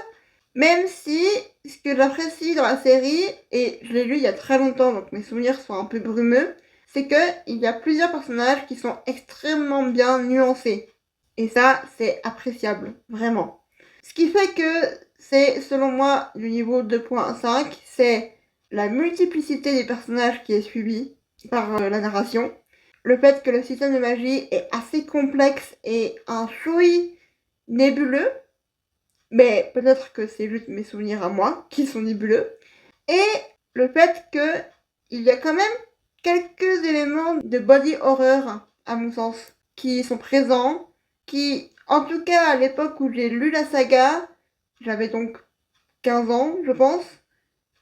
Même si ce que j'apprécie dans la série, et je l'ai lu il y a très longtemps donc mes souvenirs sont un peu brumeux, c'est qu'il y a plusieurs personnages qui sont extrêmement bien nuancés. Et ça, c'est appréciable, vraiment. Ce qui fait que c'est, selon moi, du niveau 2.5, c'est la multiplicité des personnages qui est suivie par la narration. Le fait que le système de magie est assez complexe et un chouï nébuleux, mais peut-être que c'est juste mes souvenirs à moi qui sont nébuleux. Et le fait que il y a quand même quelques éléments de body horror, à mon sens, qui sont présents, qui, en tout cas à l'époque où j'ai lu la saga, j'avais donc 15 ans, je pense,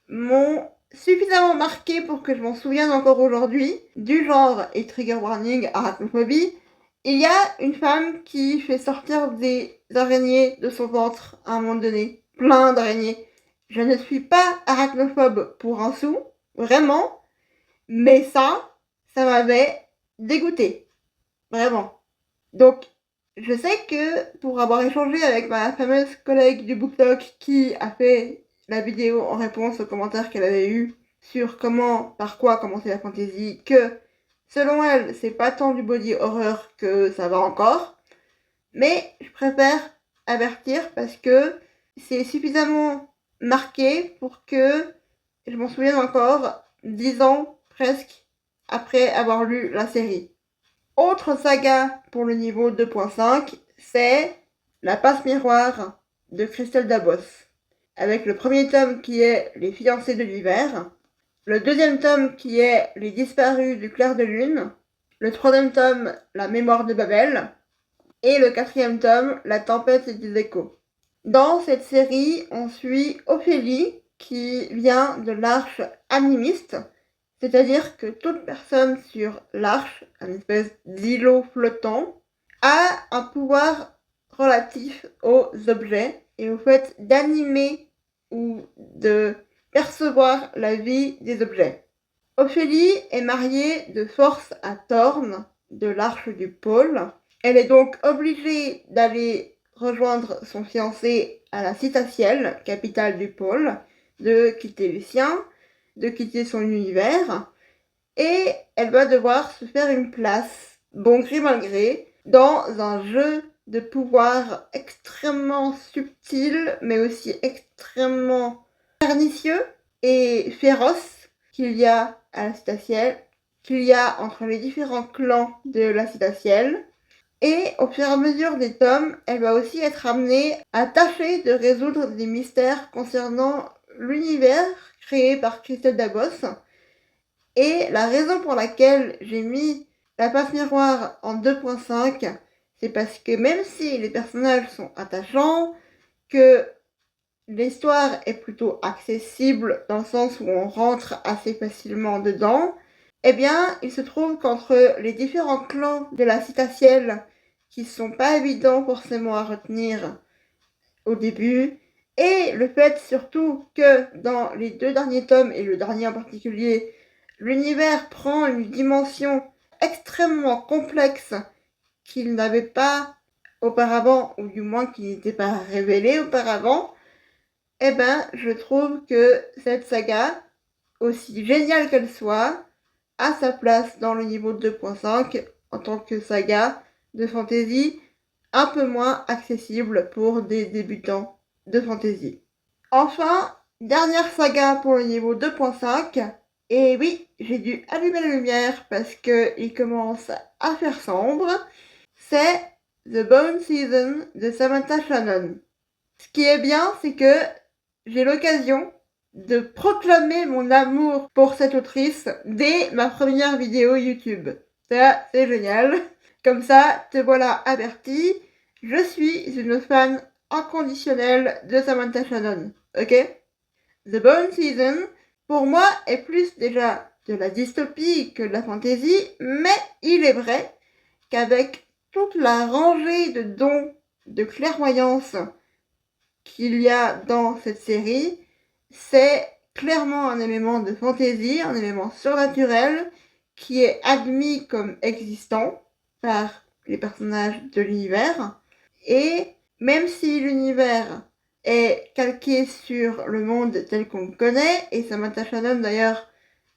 m'ont suffisamment marqué pour que je m'en souvienne encore aujourd'hui, du genre, et trigger warning, arachnophobie, il y a une femme qui fait sortir des araignées de son ventre à un moment donné, plein d'araignées. Je ne suis pas arachnophobe pour un sou, vraiment, mais ça m'avait dégoûté, vraiment. Donc, je sais que pour avoir échangé avec ma fameuse collègue du BookTok qui a fait la vidéo en réponse aux commentaires qu'elle avait eu sur par quoi commencer la fantasy, que selon elle, c'est pas tant du body horror que ça va encore, mais je préfère avertir parce que c'est suffisamment marqué pour que je m'en souvienne encore 10 ans presque après avoir lu la série. Autre saga pour le niveau 2.5, c'est La passe miroir de Christelle Dabos, avec le premier tome qui est Les fiancés de l'hiver, le deuxième tome qui est Les disparus du clair de lune, le troisième tome La mémoire de Babel, et le quatrième tome La tempête des échos. Dans cette série, on suit Ophélie, qui vient de l'arche animiste, c'est-à-dire que toute personne sur l'arche, une espèce d'îlot flottant, a un pouvoir relatif aux objets et au fait d'animer ou de percevoir la vie des objets. Ophélie est mariée de force à Thorn, de l'arche du pôle. Elle est donc obligée d'aller rejoindre son fiancé à la Citaciel, capitale du pôle, de quitter le sien, de quitter son univers, et elle va devoir se faire une place, bon gré mal gré, dans un jeu de pouvoir extrêmement subtil, mais aussi extrêmement pernicieux et féroce qu'il y a à la Citaciel, qu'il y a entre les différents clans de la Citaciel. Et au fur et à mesure des tomes, elle va aussi être amenée à tâcher de résoudre des mystères concernant l'univers créé par Christelle Dabos. Et la raison pour laquelle j'ai mis La passe miroir en 2.5, c'est parce que même si les personnages sont attachants, que l'histoire est plutôt accessible dans le sens où on rentre assez facilement dedans, eh bien, il se trouve qu'entre les différents clans de la Citaciel, qui sont pas évidents forcément à retenir au début, et le fait surtout que dans les 2 derniers tomes, et le dernier en particulier, l'univers prend une dimension extrêmement complexe qu'il n'avait pas auparavant, ou du moins qui n'était pas révélé auparavant, eh ben, je trouve que cette saga, aussi géniale qu'elle soit, a sa place dans le niveau 2.5 en tant que saga de fantasy un peu moins accessible pour des débutants de fantasy. Enfin, dernière saga pour le niveau 2.5, et oui, j'ai dû allumer la lumière parce qu'il commence à faire sombre, c'est The Bone Season de Samantha Shannon. Ce qui est bien, c'est que j'ai l'occasion de proclamer mon amour pour cette autrice dès ma première vidéo YouTube. Ça, c'est génial. Comme ça, te voilà averti. Je suis une fan inconditionnelle de Samantha Shannon. Ok? The Bone Season, pour moi, est plus déjà de la dystopie que de la fantasy, mais il est vrai qu'avec toute la rangée de dons de clairvoyance qu'il y a dans cette série, c'est clairement un élément de fantaisie, un élément surnaturel qui est admis comme existant par les personnages de l'univers. Et même si l'univers est calqué sur le monde tel qu'on le connaît, et Samantha Shannon d'ailleurs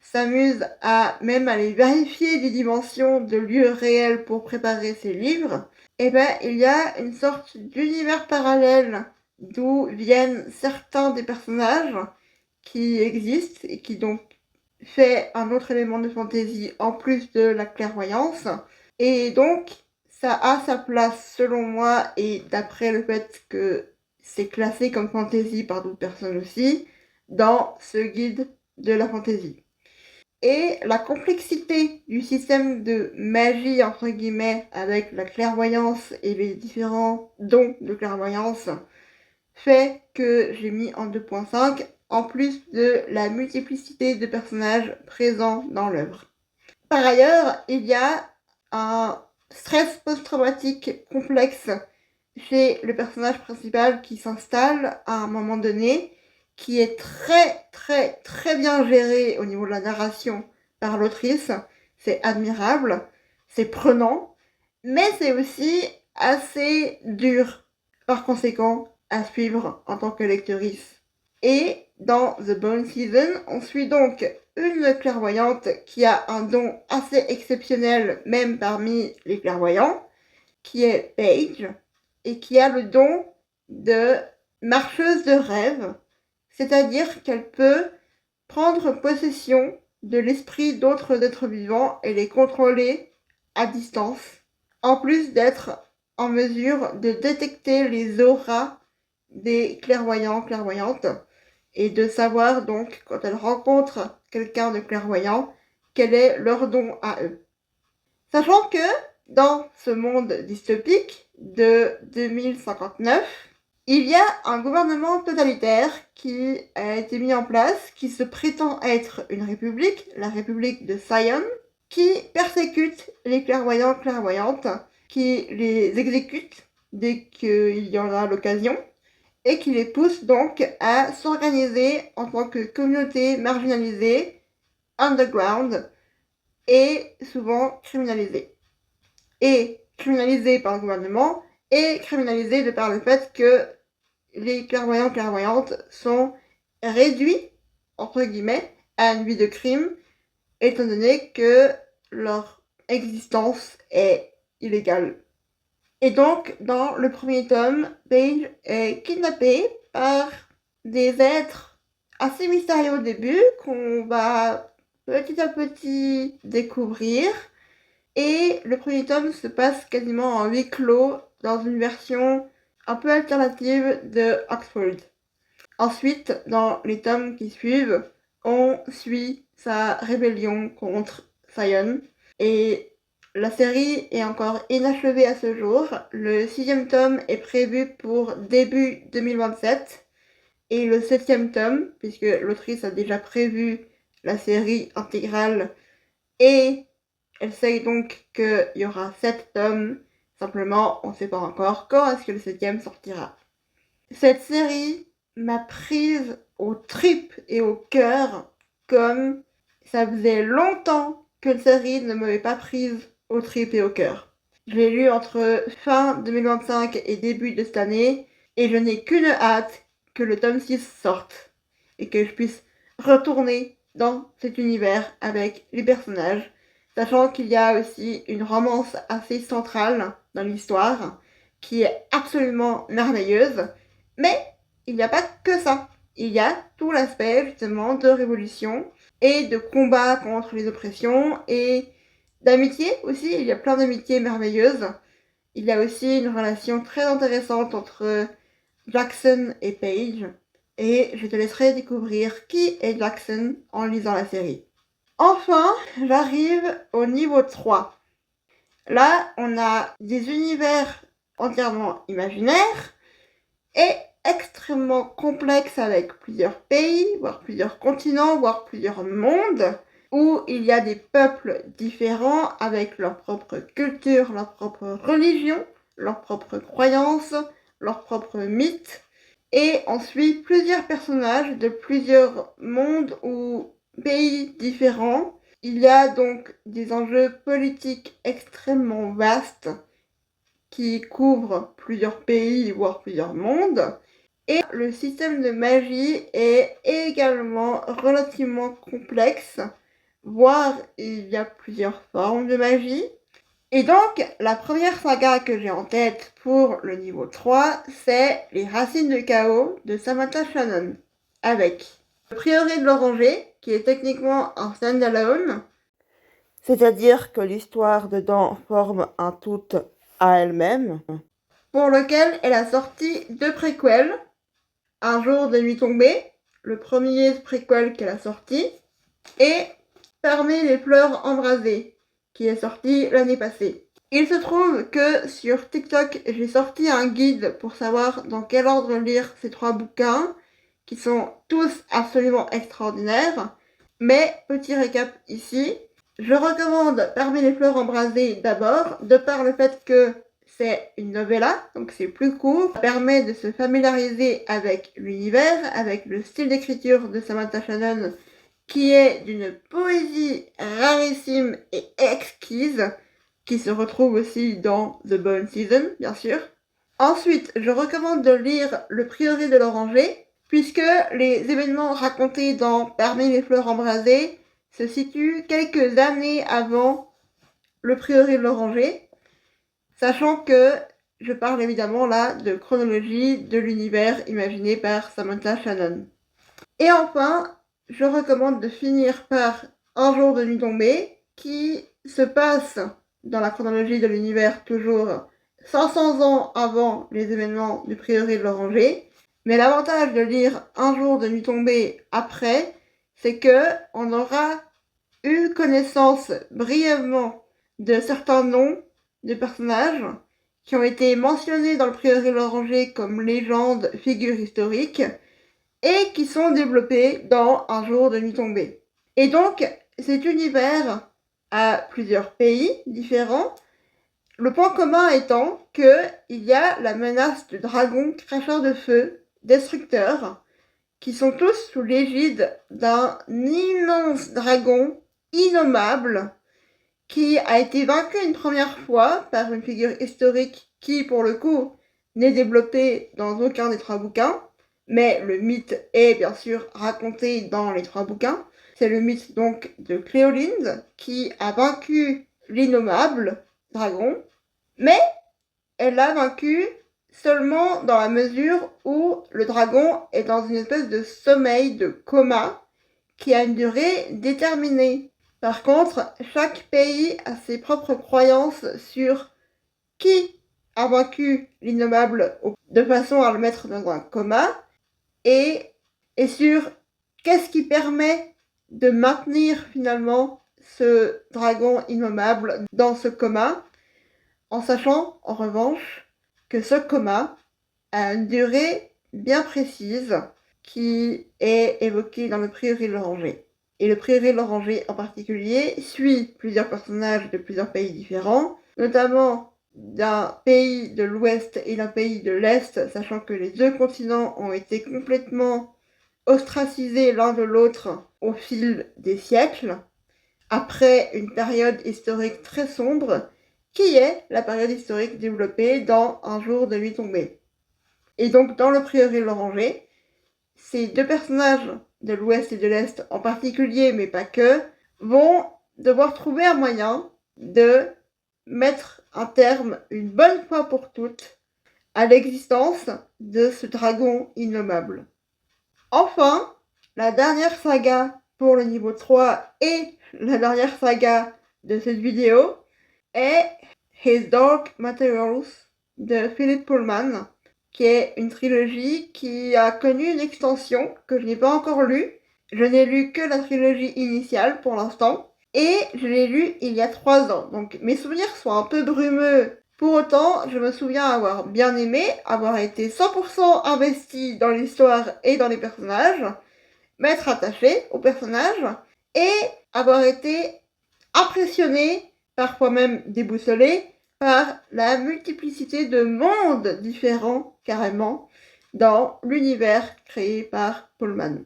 s'amuse à même aller vérifier des dimensions de lieux réels pour préparer ses livres, et ben il y a une sorte d'univers parallèle d'où viennent certains des personnages qui existent et qui donc fait un autre élément de fantaisie en plus de la clairvoyance. Et donc, ça a sa place selon moi, et d'après le fait que c'est classé comme fantaisie par d'autres personnes aussi, dans ce guide de la fantaisie. Et la complexité du système de magie, entre guillemets, avec la clairvoyance et les différents dons de clairvoyance, fait que j'ai mis en 2.5, en plus de la multiplicité de personnages présents dans l'œuvre. Par ailleurs, il y a un stress post-traumatique complexe chez le personnage principal qui s'installe à un moment donné, qui est très bien géré au niveau de la narration par l'autrice. C'est admirable, c'est prenant, mais c'est aussi assez dur, par conséquent, à suivre en tant que lectrice. Et dans The Bone Season, on suit donc une clairvoyante qui a un don assez exceptionnel, même parmi les clairvoyants, qui est Paige, et qui a le don de marcheuse de rêve, c'est-à-dire qu'elle peut prendre possession de l'esprit d'autres êtres vivants et les contrôler à distance, en plus d'être en mesure de détecter les auras des clairvoyants, clairvoyantes, et de savoir donc, quand elle rencontre quelqu'un de clairvoyant, quel est leur don à eux. Sachant que, dans ce monde dystopique de 2059, il y a un gouvernement totalitaire qui a été mis en place, qui se prétend être une république, la république de Sion, qui persécute les clairvoyants, clairvoyantes, qui les exécute dès qu'il y en a l'occasion, et qui les pousse donc à s'organiser en tant que communauté marginalisée, underground, et souvent criminalisée. Et criminalisée par le gouvernement, et criminalisée de par le fait que les clairvoyants clairvoyantes sont réduits, entre guillemets, à une vie de crime, étant donné que leur existence est illégale. Et donc, dans le premier tome, Paige est kidnappée par des êtres assez mystérieux au début, qu'on va petit à petit découvrir. Et le premier tome se passe quasiment en huis clos, dans une version un peu alternative de Oxford. Ensuite, dans les tomes qui suivent, on suit sa rébellion contre Sion. Et la série est encore inachevée à ce jour. Le 6e tome est prévu pour début 2027. Et le 7e tome, puisque l'autrice a déjà prévu la série intégrale, et elle sait donc qu'il y aura 7 tomes. Simplement, on ne sait pas encore quand est-ce que le 7e sortira. Cette série m'a prise aux tripes et au cœur, comme ça faisait longtemps que une série ne m'avait pas prise aux tripes et au cœur. Je l'ai lu entre fin 2025 et début de cette année, et je n'ai qu'une hâte que le tome 6 sorte, et que je puisse retourner dans cet univers avec les personnages, sachant qu'il y a aussi une romance assez centrale dans l'histoire, qui est absolument merveilleuse, mais il n'y a pas que ça. Il y a tout l'aspect justement de révolution et de combat contre les oppressions et d'amitié aussi. Il y a plein d'amitiés merveilleuses. Il y a aussi une relation très intéressante entre Jackson et Paige. Et je te laisserai découvrir qui est Jackson en lisant la série. Enfin, j'arrive au niveau 3. Là, on a des univers entièrement imaginaires et extrêmement complexe avec plusieurs pays, voire plusieurs continents, voire plusieurs mondes, où il y a des peuples différents avec leur propre culture, leur propre religion, leurs propres croyances, leurs propres mythes. Et on suit plusieurs personnages de plusieurs mondes ou pays différents. Il y a donc des enjeux politiques extrêmement vastes qui couvrent plusieurs pays, voire plusieurs mondes. Et le système de magie est également relativement complexe, voire il y a plusieurs formes de magie. Et donc, la première saga que j'ai en tête pour le niveau 3, c'est Les Racines de Chaos de Samantha Shannon, avec Le Prieuré de l'Oranger, qui est techniquement un standalone, c'est-à-dire que l'histoire dedans forme un tout à elle-même, pour lequel elle a sorti 2 préquels, Un jour de nuit tombée, le premier préquel qu'elle a sorti, et Parmi les fleurs embrasées, qui est sorti l'année passée. Il se trouve que sur TikTok, j'ai sorti un guide pour savoir dans quel ordre lire ces 3 bouquins, qui sont tous absolument extraordinaires. Mais, petit récap ici, je recommande Parmi les fleurs embrasées d'abord, de par le fait que c'est une novella, donc c'est plus court, ça permet de se familiariser avec l'univers, avec le style d'écriture de Samantha Shannon, qui est d'une poésie rarissime et exquise, qui se retrouve aussi dans The Bone Season, bien sûr. Ensuite, je recommande de lire Le Prieuré de l'Oranger, puisque les événements racontés dans Parmi les fleurs embrasées se situent quelques années avant Le Prieuré de l'Oranger, sachant que je parle évidemment là de chronologie de l'univers imaginé par Samantha Shannon. Et enfin, je recommande de finir par Un jour de nuit tombée, qui se passe dans la chronologie de l'univers toujours 500 ans avant les événements du prieuré de l'Oranger. Mais l'avantage de lire Un jour de nuit tombée après, c'est que on aura eu connaissance brièvement de certains noms de personnages qui ont été mentionnés dans le prieuré de l'Oranger comme légendes, figures historiques, et qui sont développés dans Un jour de nuit tombée. Et donc, cet univers a plusieurs pays différents, le point commun étant qu'il y a la menace de dragons cracheurs de feu, destructeurs, qui sont tous sous l'égide d'un immense dragon innommable qui a été vaincu une première fois par une figure historique qui, pour le coup, n'est développée dans aucun des 3 bouquins, mais le mythe est bien sûr raconté dans les 3 bouquins. C'est le mythe donc de Cléolinde qui a vaincu l'innommable dragon, mais elle l'a vaincu seulement dans la mesure où le dragon est dans une espèce de sommeil, de coma, qui a une durée déterminée. Par contre, chaque pays a ses propres croyances sur qui a vaincu l'innommable de façon à le mettre dans un coma et sur qu'est-ce qui permet de maintenir finalement ce dragon innommable dans ce coma, en sachant en revanche que ce coma a une durée bien précise qui est évoquée dans le prieuré de l'Oranger. Et le prieuré de l'Oranger en particulier suit plusieurs personnages de plusieurs pays différents, notamment d'un pays de l'Ouest et d'un pays de l'Est, sachant que les 2 continents ont été complètement ostracisés l'un de l'autre au fil des siècles, après une période historique très sombre, qui est la période historique développée dans Un jour de nuit tombée. Et donc, dans le prieuré de l'Oranger, ces 2 personnages de l'Ouest et de l'Est en particulier, mais pas que, vont devoir trouver un moyen de mettre un terme, une bonne fois pour toutes, à l'existence de ce dragon innommable. Enfin, la dernière saga pour le niveau 3 et la dernière saga de cette vidéo est His Dark Materials de Philip Pullman, qui est une trilogie qui a connu une extension que je n'ai pas encore lue. Je n'ai lu que la trilogie initiale pour l'instant, et je l'ai lue il y a 3 ans. Donc mes souvenirs sont un peu brumeux. Pour autant, je me souviens avoir bien aimé, avoir été 100% investi dans l'histoire et dans les personnages, m'être attaché aux personnages, et avoir été impressionné, parfois même déboussolé, par la multiplicité de mondes différents, carrément, dans l'univers créé par Pullman.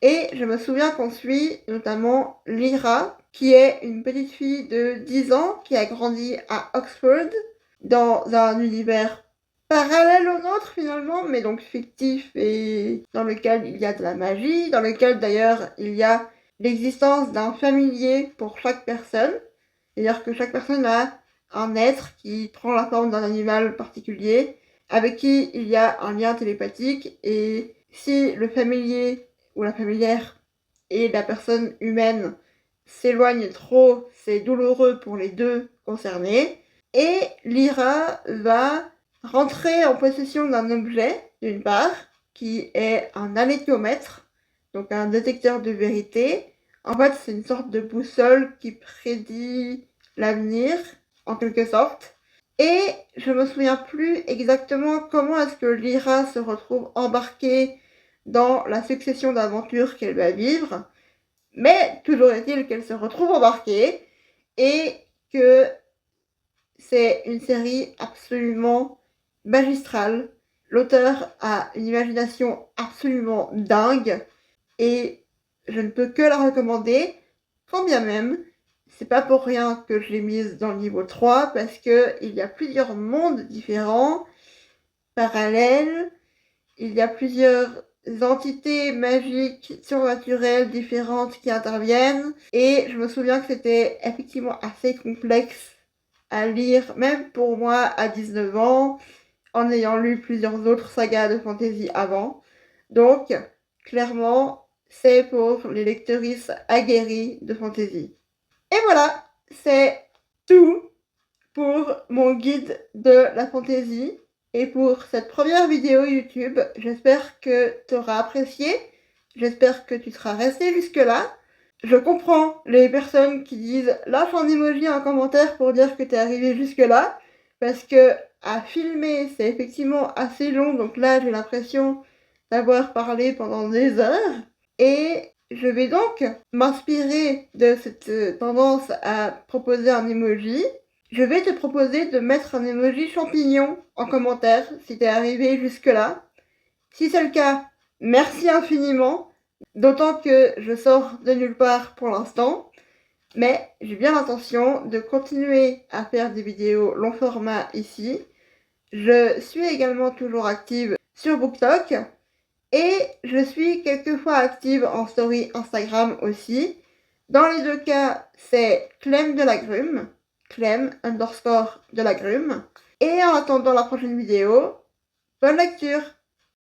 Et je me souviens qu'on suit notamment Lyra, qui est une petite fille de 10 ans qui a grandi à Oxford, dans un univers parallèle au nôtre finalement, mais donc fictif et dans lequel il y a de la magie, dans lequel d'ailleurs il y a l'existence d'un familier pour chaque personne, c'est-à-dire que chaque personne a un être qui prend la forme d'un animal particulier, avec qui il y a un lien télépathique, et si le familier ou la familière et la personne humaine s'éloignent trop, c'est douloureux pour les 2 concernés. Et Lyra va rentrer en possession d'un objet, d'une part, qui est un alétiomètre, donc un détecteur de vérité. En fait, c'est une sorte de boussole qui prédit l'avenir en quelque sorte. Et je me souviens plus exactement comment est-ce que Lyra se retrouve embarquée dans la succession d'aventures qu'elle va vivre. Mais toujours est-il qu'elle se retrouve embarquée et que c'est une série absolument magistrale. L'auteur a une imagination absolument dingue et je ne peux que la recommander, quand bien même c'est pas pour rien que je l'ai mise dans le niveau 3 parce que il y a plusieurs mondes différents, parallèles, il y a plusieurs entités magiques, surnaturelles différentes qui interviennent et je me souviens que c'était effectivement assez complexe à lire, même pour moi à 19 ans, en ayant lu plusieurs autres sagas de fantasy avant. Donc, clairement, c'est pour les lectrices aguerries de fantasy. Et voilà, c'est tout pour mon guide de la fantasy et pour cette première vidéo YouTube. J'espère que tu auras apprécié, j'espère que tu seras resté jusque-là. Je comprends les personnes qui disent lâche un emoji en commentaire pour dire que tu es arrivé jusque-là, parce que à filmer c'est effectivement assez long, donc là j'ai l'impression d'avoir parlé pendant des heures. Et je vais donc m'inspirer de cette tendance à proposer un emoji. Je vais te proposer de mettre un emoji champignon en commentaire si t'es arrivé jusque-là. Si c'est le cas, merci infiniment. D'autant que je sors de nulle part pour l'instant. Mais j'ai bien l'intention de continuer à faire des vidéos long format ici. Je suis également toujours active sur BookTok. Et je suis quelquefois active en story Instagram aussi. Dans les deux cas, c'est Clem de la Grume. Clem_de la Grume. Et en attendant la prochaine vidéo, bonne lecture!